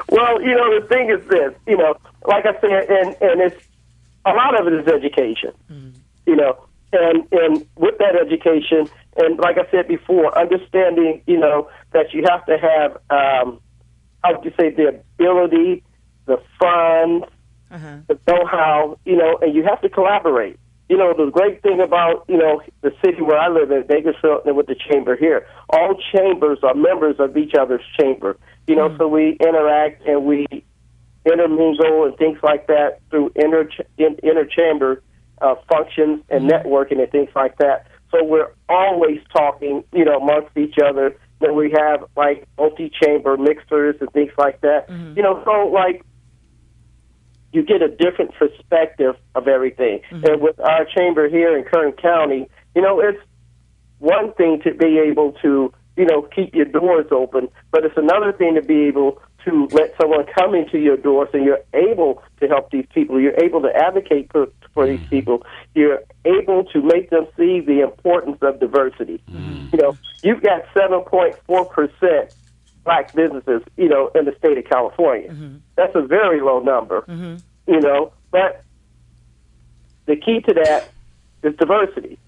Well, the thing is this, like I said, and it's, a lot of it is education, and with that education, and like I said before, understanding, that you have to have, how would you say, the ability, the funds, the know-how, and you have to collaborate. The great thing about, the city where I live in, Bakersfield, and with the chamber here, all chambers are members of each other's chamber. So we interact and we intermingle and things like that through inter-chamber functions and networking and things like that. So we're always talking, amongst each other. Then we have, like, multi-chamber mixers and things like that. So, like, you get a different perspective of everything. And with our chamber here in Kern County, it's one thing to be able to, keep your doors open, but it's another thing to be able to let someone come into your doors, and you're able to help these people. You're able to advocate for these people. You're able to make them see the importance of diversity. You've got 7.4% black businesses, in the state of California. That's a very low number, but the key to that is diversity.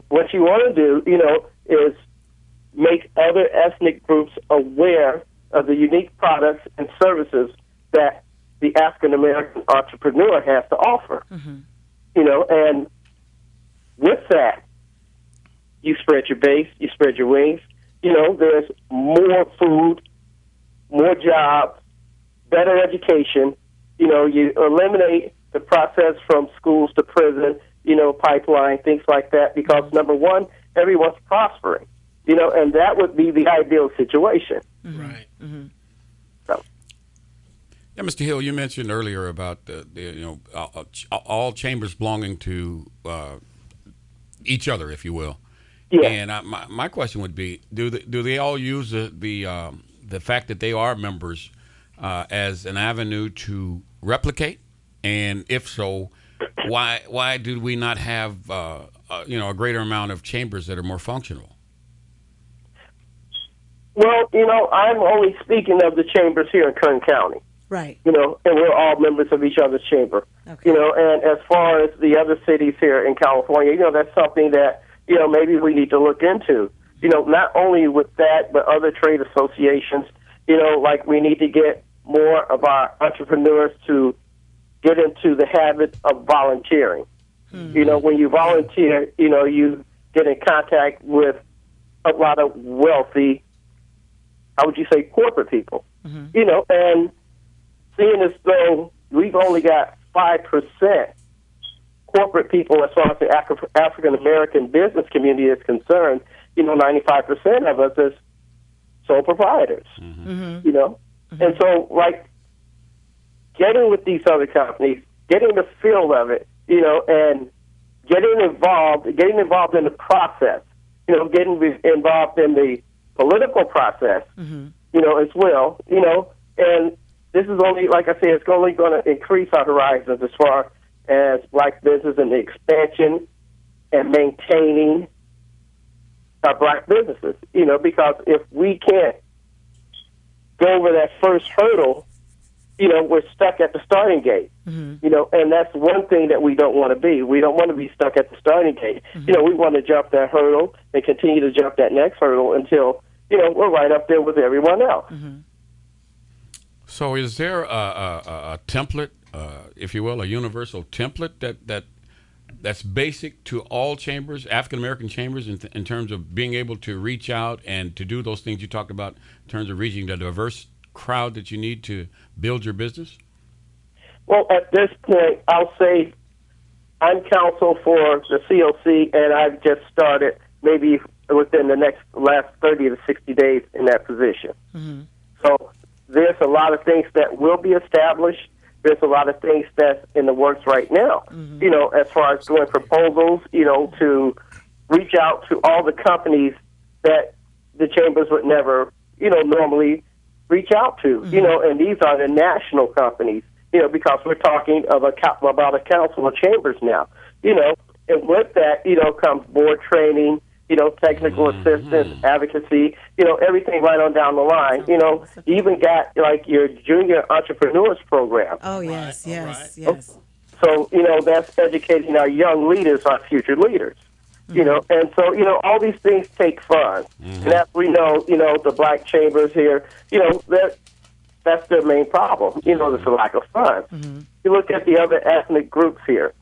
What you want to do, is make other ethnic groups aware of the unique products and services that the African American entrepreneur has to offer. And with that, you spread your base, you spread your wings. There's more food, more jobs, better education. You eliminate the process from schools to prison, pipeline, things like that, because number one, everyone's prospering, and that would be the ideal situation. Right. So. Yeah, Mr. Hill, you mentioned earlier about all chambers belonging to each other, if you will. Yeah. And my question would be: Do they all use the fact that they are members as an avenue to replicate? And if so, why do we not have a greater amount of chambers that are more functional? Well, I'm only speaking of the chambers here in Kern County. Right. And we're all members of each other's chamber. Okay. And as far as the other cities here in California, that's something that, maybe we need to look into. Not only with that, but other trade associations, like we need to get more of our entrepreneurs to get into the habit of volunteering. When you volunteer, you get in contact with a lot of wealthy, how would you say, corporate people. And seeing as though we've only got 5% corporate people as far as the African American business community is concerned, 95% of us is sole proprietors. And so, like, getting with these other companies, getting the feel of it, and getting involved in the process, getting involved in the political process, as well, and this is only, like I said, it's only going to increase our horizons as far as black business and the expansion and maintaining our black businesses, because if we can't go over that first hurdle, we're stuck at the starting gate, and that's one thing that we don't want to be. We don't want to be stuck at the starting gate. We want to jump that hurdle and continue to jump that next hurdle until, we're right up there with everyone else. So is there a template, if you will, a universal template that's basic to all chambers, African American chambers, in terms of being able to reach out and to do those things you talked about in terms of reaching the diverse crowd that you need to build your business? Well, at this point, I'll say I'm counsel for the COC, and I've just started maybe within the last 30 to 60 days in that position. So there's a lot of things that will be established. There's a lot of things that's in the works right now, as far as doing proposals, to reach out to all the companies that the chambers would never, normally reach out to, and these are the national companies, because we're talking about a council of chambers now, and with that, comes board training, technical assistance, advocacy, everything right on down the line. You even got like your junior entrepreneurs program. Oh, yes, Right, yes, right. yes. So, that's educating our young leaders, our future leaders. And so, all these things take funds. And as we know, the black chambers here, that's their main problem. There's a lack of funds. You look at the other ethnic groups here,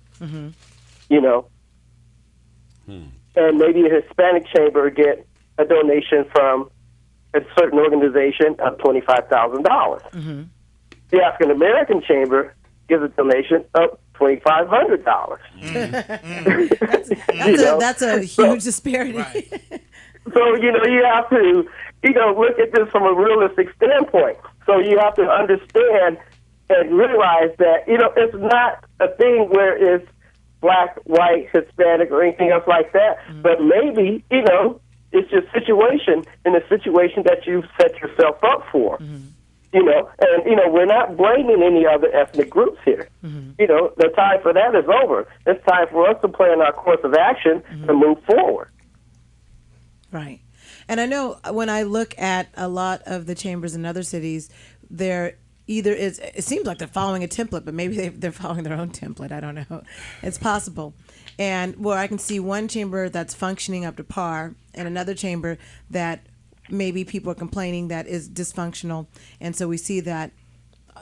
and maybe a Hispanic chamber get a donation from a certain organization of $25,000. The African American chamber gives a donation of $2,500. That's a huge disparity. Right. So, you have to, look at this from a realistic standpoint. So you have to understand and realize that, it's not a thing where it's black, white, Hispanic, or anything else like that. But maybe, it's your situation and the situation that you've set yourself up for. And, we're not blaming any other ethnic groups here. The time for that is over. It's time for us to plan our course of action and move forward. Right. And I know when I look at a lot of the chambers in other cities, they're either is it seems like they're following a template, but maybe they're following their own template. I don't know. It's possible. And where I can see one chamber that's functioning up to par and another chamber that maybe people are complaining that is dysfunctional. And so we see that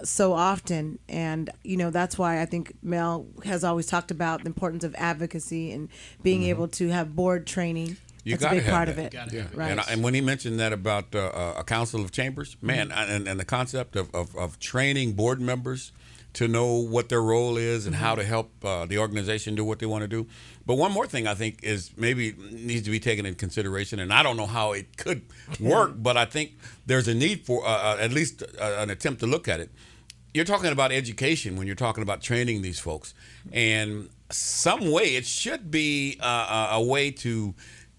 so often. And, that's why I think Mel has always talked about the importance of advocacy and being able to have board training. That's a big part of it. Right. And when he mentioned that about a council of chambers, man, and the concept of training board members to know what their role is and how to help the organization do what they want to do. But one more thing I think is maybe needs to be taken into consideration, and I don't know how it could work, but I think there's a need for at least an attempt to look at it. You're talking about education when you're talking about training these folks, and some way it should be a way to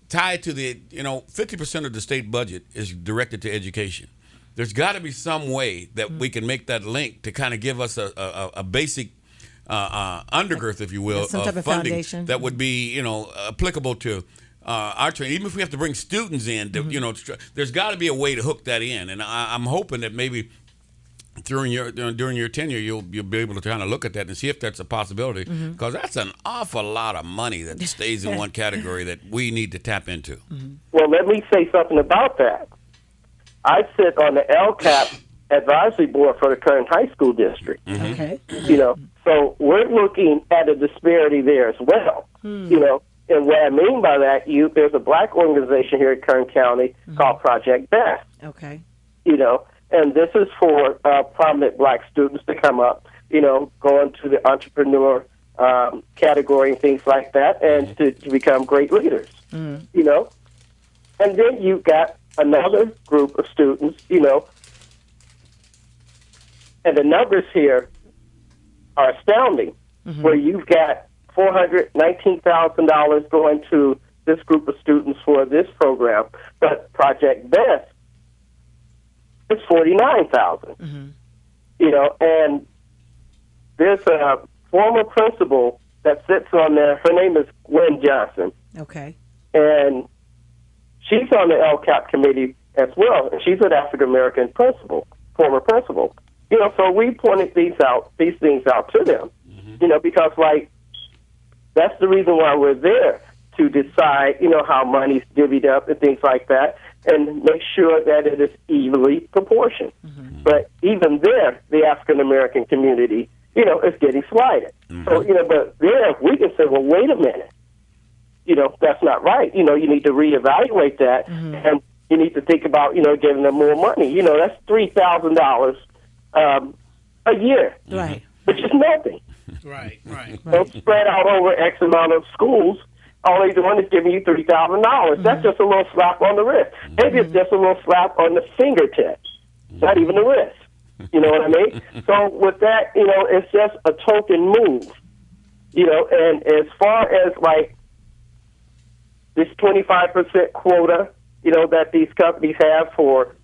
tie to the 50% of the state budget is directed to education. There's got to be some way that we can make that link to kind of give us a basic undergirth, if you will, some type of funding foundation that would be applicable to our training. Even if we have to bring students in, to, there's got to be a way to hook that in. And I'm hoping that maybe during your tenure, you'll be able to kind of look at that and see if that's a possibility, because that's an awful lot of money that stays in one category that we need to tap into. Well, let me say something about that. I sit on the LCAP advisory board for the Kern High School District. Okay. So we're looking at a disparity there as well. And what I mean by that, there's a black organization here at Kern County called Project Best. Okay. And this is for prominent black students to come up, go into the entrepreneur category and things like that, and to become great leaders, And then you've got another group of students, and the numbers here are astounding, where you've got $419,000 going to this group of students for this program, but Project Best is $49,000. And there's a former principal that sits on there. Her name is Gwen Johnson. Okay. And she's on the LCAP committee as well. And she's an African American principal, former principal. So we pointed these things out to them. Because that's the reason why we're there, to decide, how money's divvied up and things like that, and make sure that it is evenly proportioned. But even there, the African American community, is getting slighted. So, but there we can say, well, wait a minute. That's not right. You need to reevaluate that, and you need to think about, giving them more money. That's $3,000 a year, right? Which is nothing. Right. Don't spread out over X amount of schools. All they're doing is giving you $3,000. That's just a little slap on the wrist. Maybe it's just a little slap on the fingertips, not even the wrist. You know what I mean? So with that, it's just a token move. And as far as this 25% quota, that these companies have for,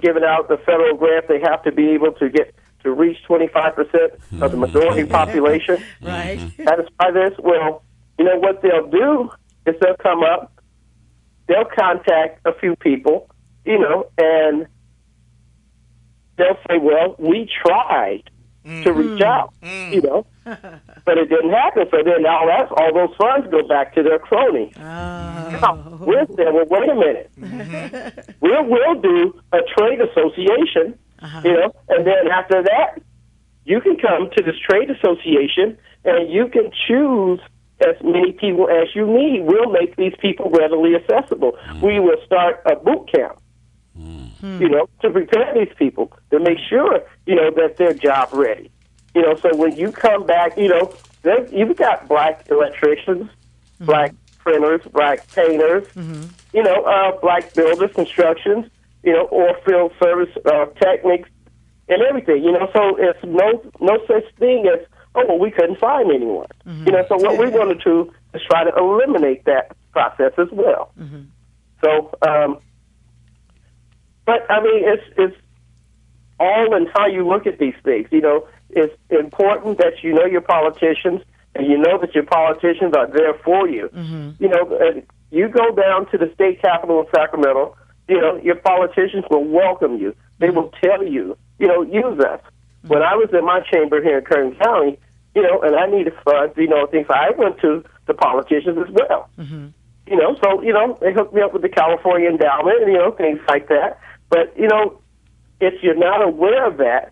giving out the federal grant, they have to be able to get to reach 25% of the majority population. Right. Satisfy this. Well, what they'll do is they'll come up, they'll contact a few people, and they'll say, well, we tried to reach out, but it didn't happen. So then all those funds go back to their crony. Now, we're saying, well, wait a minute. We'll do a trade association, and then after that, you can come to this trade association and you can choose as many people as you need. We'll make these people readily accessible. We will start a boot camp, to prepare these people, to make sure, that they're job ready. So when you come back, you've got black electricians, black printers, black painters, black builders, constructions, or field service techniques and everything. So it's no such thing as, oh, well, we couldn't find anyone. So what we want to do is try to eliminate that process as well. So, but I mean, it's all in how you look at these things. It's important that you know your politicians and you know that your politicians are there for you. You go down to the state capitol in Sacramento, your politicians will welcome you. They will tell you, use us. When I was in my chamber here in Kern County, and I needed funds, things, I went to the politicians as well. Mm-hmm. So, they hooked me up with the California Endowment, and, things like that. But, if you're not aware of that,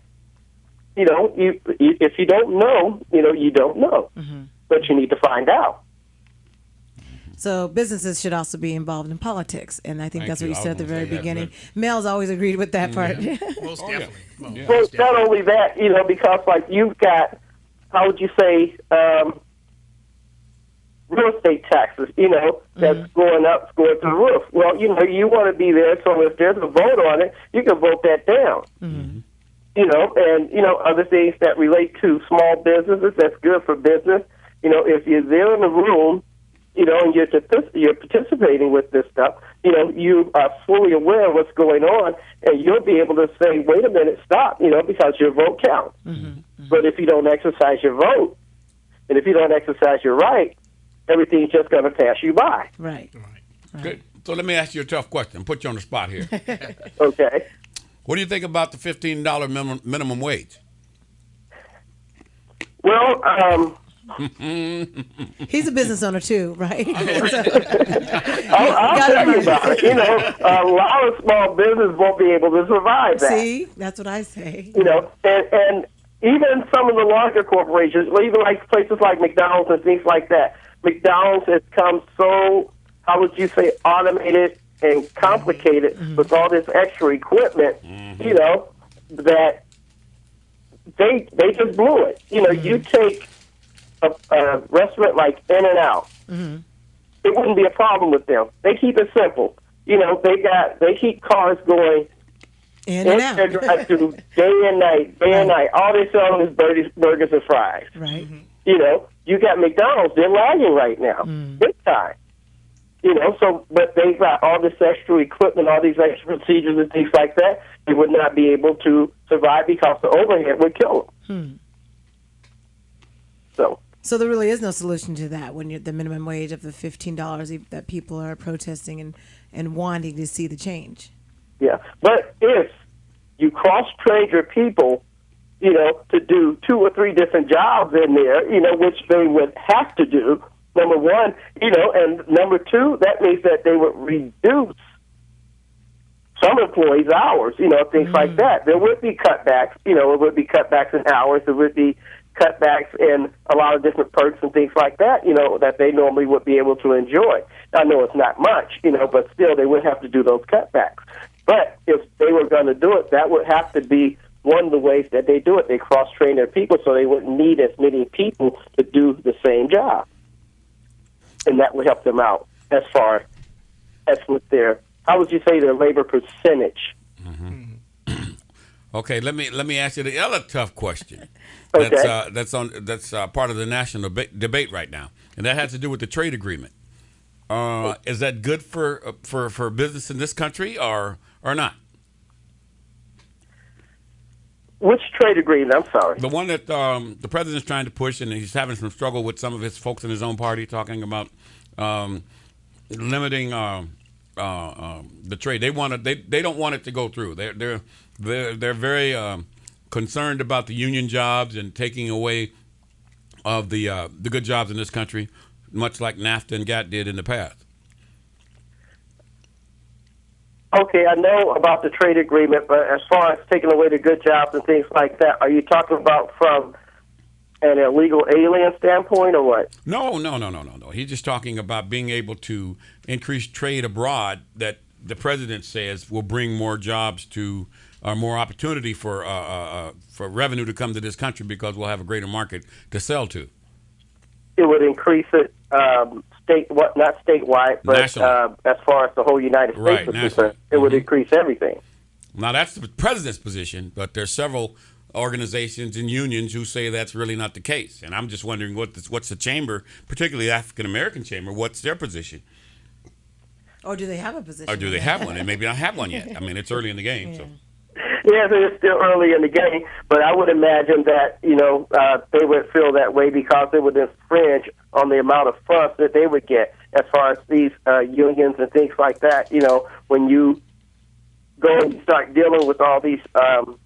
if you don't know, you don't know. Mm-hmm. But you need to find out. So businesses should also be involved in politics, and I think Thank that's you. what you I said at the was gonna very say that, beginning. but- Mel's always agreed with that part. Most definitely. Yeah. Well, not only that, because like you've got, how would you say, real estate taxes, that's going up, going through the roof. Well, you want to be there, so if there's a vote on it, you can vote that down. Mm-hmm. And other things that relate to small businesses, that's good for business. If you're there in the room, and you're participating with this stuff, you are fully aware of what's going on, and you'll be able to say, wait a minute, stop, because your vote counts. Mm-hmm. Mm-hmm. But if you don't exercise your vote, and if you don't exercise your right, everything's just going to pass you by. Right. Good. So let me ask you a tough question. Put you on the spot here. Okay. What do you think about the $15 minimum wage? Well, He's a business owner too, right? I'll tell you about it. A lot of small business won't be able to survive that. See, that's what I say. And even some of the larger corporations, even like places like McDonald's and things like that. McDonald's has come so, how would you say, automated and complicated with all this extra equipment, that they just blew it. You take a restaurant like In-N-Out, it wouldn't be a problem with them. They keep it simple. They keep cars going In and out. their drive-through day and night. All they sell is burgers and fries. Right. You got McDonald's, they're lagging right now, big time. But they've got all this extra equipment, all these extra procedures and things like that. They would not be able to survive because the overhead would kill them. So there really is no solution to that when the minimum wage of the $15 that people are protesting and wanting to see the change. Yeah, but if you cross-train your people, to do 2 or 3 different jobs in there, which they would have to do, number one, and number two, that means that they would reduce some employees' hours, things like that. There would be cutbacks, it would be cutbacks in hours, there would be cutbacks in a lot of different perks and things like that, that they normally would be able to enjoy. I know it's not much, but still they would have to do those cutbacks. But if they were going to do it, that would have to be one of the ways that they do it. They cross-train their people so they wouldn't need as many people to do the same job. And that would help them out as far as with their, how would you say, their labor percentage. Okay, let me ask you the other tough question. Okay. That's part of the national debate right now, and that has to do with the trade agreement. Is that good for business in this country or not? Which trade agreement? I'm sorry. The one that the president's trying to push, and he's having some struggle with some of his folks in his own party, talking about limiting the trade. They don't want it to go through. They're very concerned about the union jobs and taking away of the good jobs in this country, much like NAFTA and GATT did in the past. Okay, I know about the trade agreement, but as far as taking away the good jobs and things like that, are you talking about from an illegal alien standpoint or what? No. He's just talking about being able to increase trade abroad that the president says will bring more jobs to more opportunity for revenue to come to this country because we'll have a greater market to sell to. It would increase it not statewide, but as far as the whole United States is concerned, it would increase everything. Now, that's the president's position, but there's several organizations and unions who say that's really not the case. And I'm just wondering what's the chamber, particularly the African American chamber, what's their position? Or do they have a position? Or do they have one? They maybe not have one yet. I mean, it's early in the game. Yeah. So. Yes, it's still early in the game, but I would imagine that, they would feel that way because it would infringe on the amount of funds that they would get as far as these unions and things like that. When you go and you start dealing with all these, how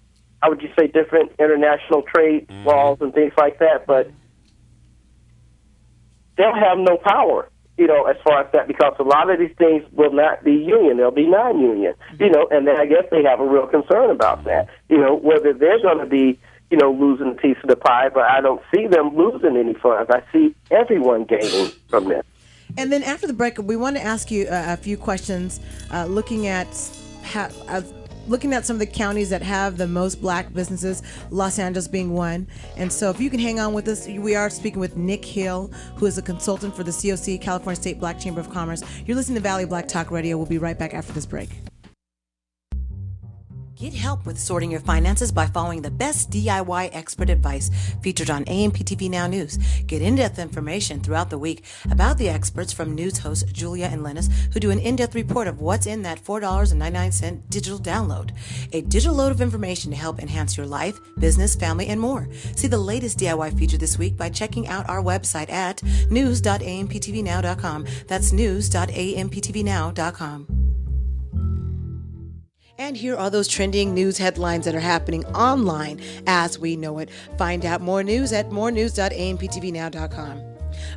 would you say, different international trade laws and things like that, but they'll have no power, as far as that, because a lot of these things will not be union. They'll be non-union, and then I guess they have a real concern about that, whether they're going to be, losing a piece of the pie, but I don't see them losing any funds. I see everyone gaining from this. And then after the break, we want to ask you a few questions, looking at some of the counties that have the most black businesses, Los Angeles being one. And so if you can hang on with us, we are speaking with Nick Hill, who is a consultant for the COC, California State Black Chamber of Commerce. You're listening to Valley Black Talk Radio. We'll be right back after this break. Get help with sorting your finances by following the best DIY expert advice featured on AMPTV Now News. Get in-depth information throughout the week about the experts from news hosts Julia and Lennis, who do an in-depth report of what's in that $4.99 digital download. A digital load of information to help enhance your life, business, family, and more. See the latest DIY feature this week by checking out our website at news.amptvnow.com. That's news.amptvnow.com. And here are those trending news headlines that are happening online as we know it. Find out more news at morenews.amptvnow.com.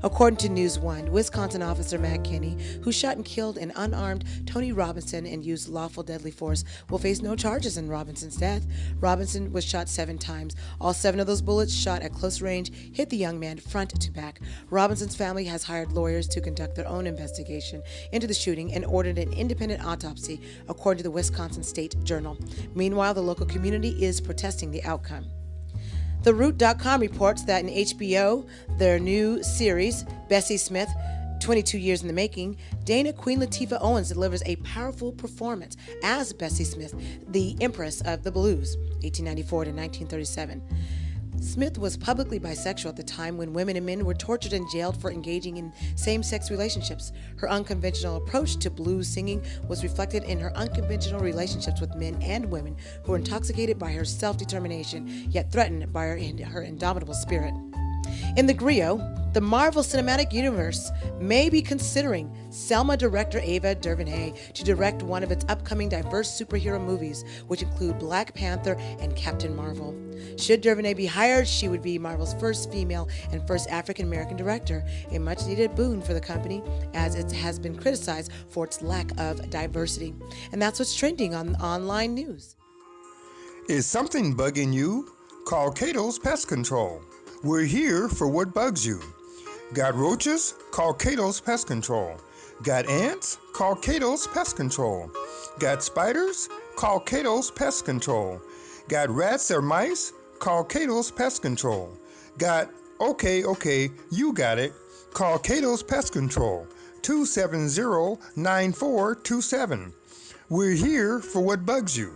According to News One, Wisconsin officer Matt Kinney, who shot and killed an unarmed Tony Robinson and used lawful deadly force, will face no charges in Robinson's death. Robinson was shot 7 times. All 7 of those bullets, shot at close range, hit the young man front to back. Robinson's family has hired lawyers to conduct their own investigation into the shooting and ordered an independent autopsy, according to the Wisconsin State Journal. Meanwhile, the local community is protesting the outcome. TheRoot.com reports that in HBO, their new series, Bessie Smith, 22 years in the making, Dana Queen Latifah Owens delivers a powerful performance as Bessie Smith, the Empress of the Blues, 1894 to 1937. Smith was publicly bisexual at the time when women and men were tortured and jailed for engaging in same-sex relationships. Her unconventional approach to blues singing was reflected in her unconventional relationships with men and women who were intoxicated by her self-determination, yet threatened by her indomitable spirit. In the Griot, the Marvel Cinematic Universe may be considering Selma director Ava DuVernay to direct one of its upcoming diverse superhero movies, which include Black Panther and Captain Marvel. Should DuVernay be hired, she would be Marvel's first female and first African-American director, a much-needed boon for the company, as it has been criticized for its lack of diversity. And that's what's trending on online news. Is something bugging you? Call Cato's Pest Control. We're here for what bugs you. Got roaches? Call Cato's Pest Control. Got ants? Call Cato's Pest Control. Got spiders? Call Cato's Pest Control. Got rats or mice? Call Cato's Pest Control. Got, okay, you got it. Call Cato's Pest Control, 270-9427. We're here for what bugs you.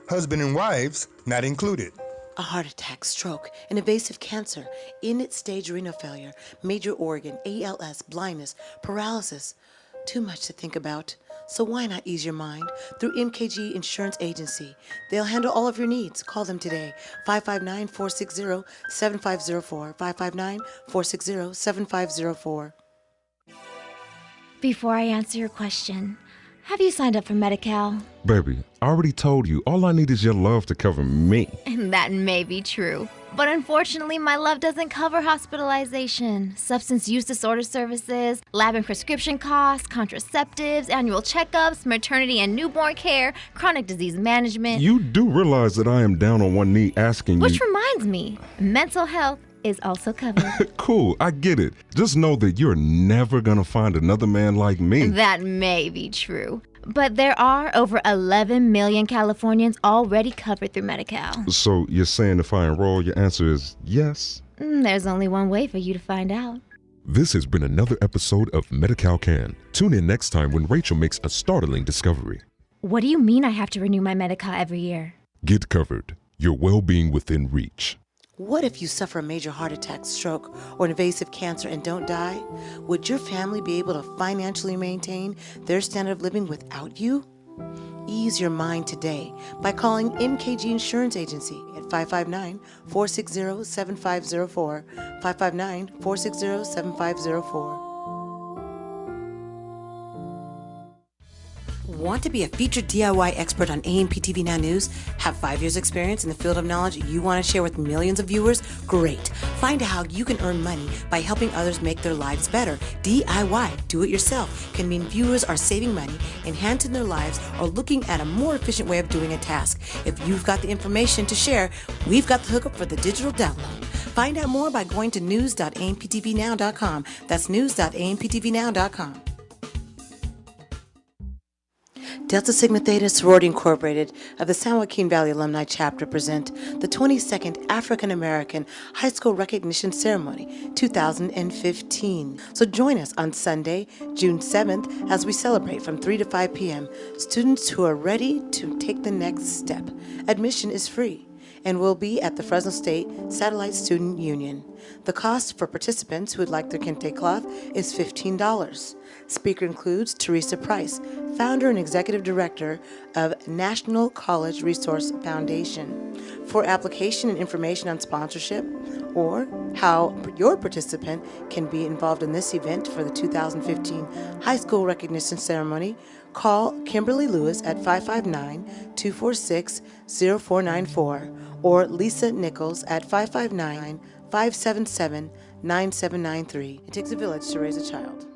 Husband and wives not included. A heart attack, stroke, an invasive cancer, end-stage renal failure, major organ, ALS, blindness, paralysis. Too much to think about. So why not ease your mind through MKG Insurance Agency? They'll handle all of your needs. Call them today, 559-460-7504, 559-460-7504. Before I answer your question, have you signed up for Medi-Cal? Baby, I already told you, all I need is your love to cover me. And that may be true. But unfortunately, my love doesn't cover hospitalization, substance use disorder services, lab and prescription costs, contraceptives, annual checkups, maternity and newborn care, chronic disease management. You do realize that I am down on one knee asking Which reminds me, mental health is also covered. Cool, I get it. Just know that you're never gonna find another man like me. That may be true. But there are over 11 million Californians already covered through Medi-Cal. So you're saying if I enroll, your answer is yes? There's only one way for you to find out. This has been another episode of Medi-Cal Can. Tune in next time when Rachel makes a startling discovery. What do you mean I have to renew my Medi-Cal every year? Get covered. Your well-being within reach. What if you suffer a major heart attack, stroke, or an invasive cancer and don't die? Would your family be able to financially maintain their standard of living without you? Ease your mind today by calling MKG Insurance Agency at 559-460-7504, 559-460-7504. Want to be a featured DIY expert on A&P TV Now News? Have 5 years experience in the field of knowledge you want to share with millions of viewers? Great. Find out how you can earn money by helping others make their lives better. DIY, do it yourself, can mean viewers are saving money, enhancing their lives, or looking at a more efficient way of doing a task. If you've got the information to share, we've got the hookup for the digital download. Find out more by going to news.amptvnow.com. That's news.amptvnow.com. Delta Sigma Theta Sorority Incorporated of the San Joaquin Valley Alumni Chapter present the 22nd African American High School Recognition Ceremony 2015. So join us on Sunday, June 7th, as we celebrate from 3 to 5 p.m. students who are ready to take the next step. Admission is free and will be at the Fresno State Satellite Student Union. The cost for participants who would like their kente cloth is $15. Speaker includes Teresa Price, founder and executive director of National College Resource Foundation. For application and information on sponsorship or how your participant can be involved in this event for the 2015 High School Recognition Ceremony, call Kimberly Lewis at 559-246-0494 or Lisa Nichols at 559-577-9793. It takes a village to raise a child.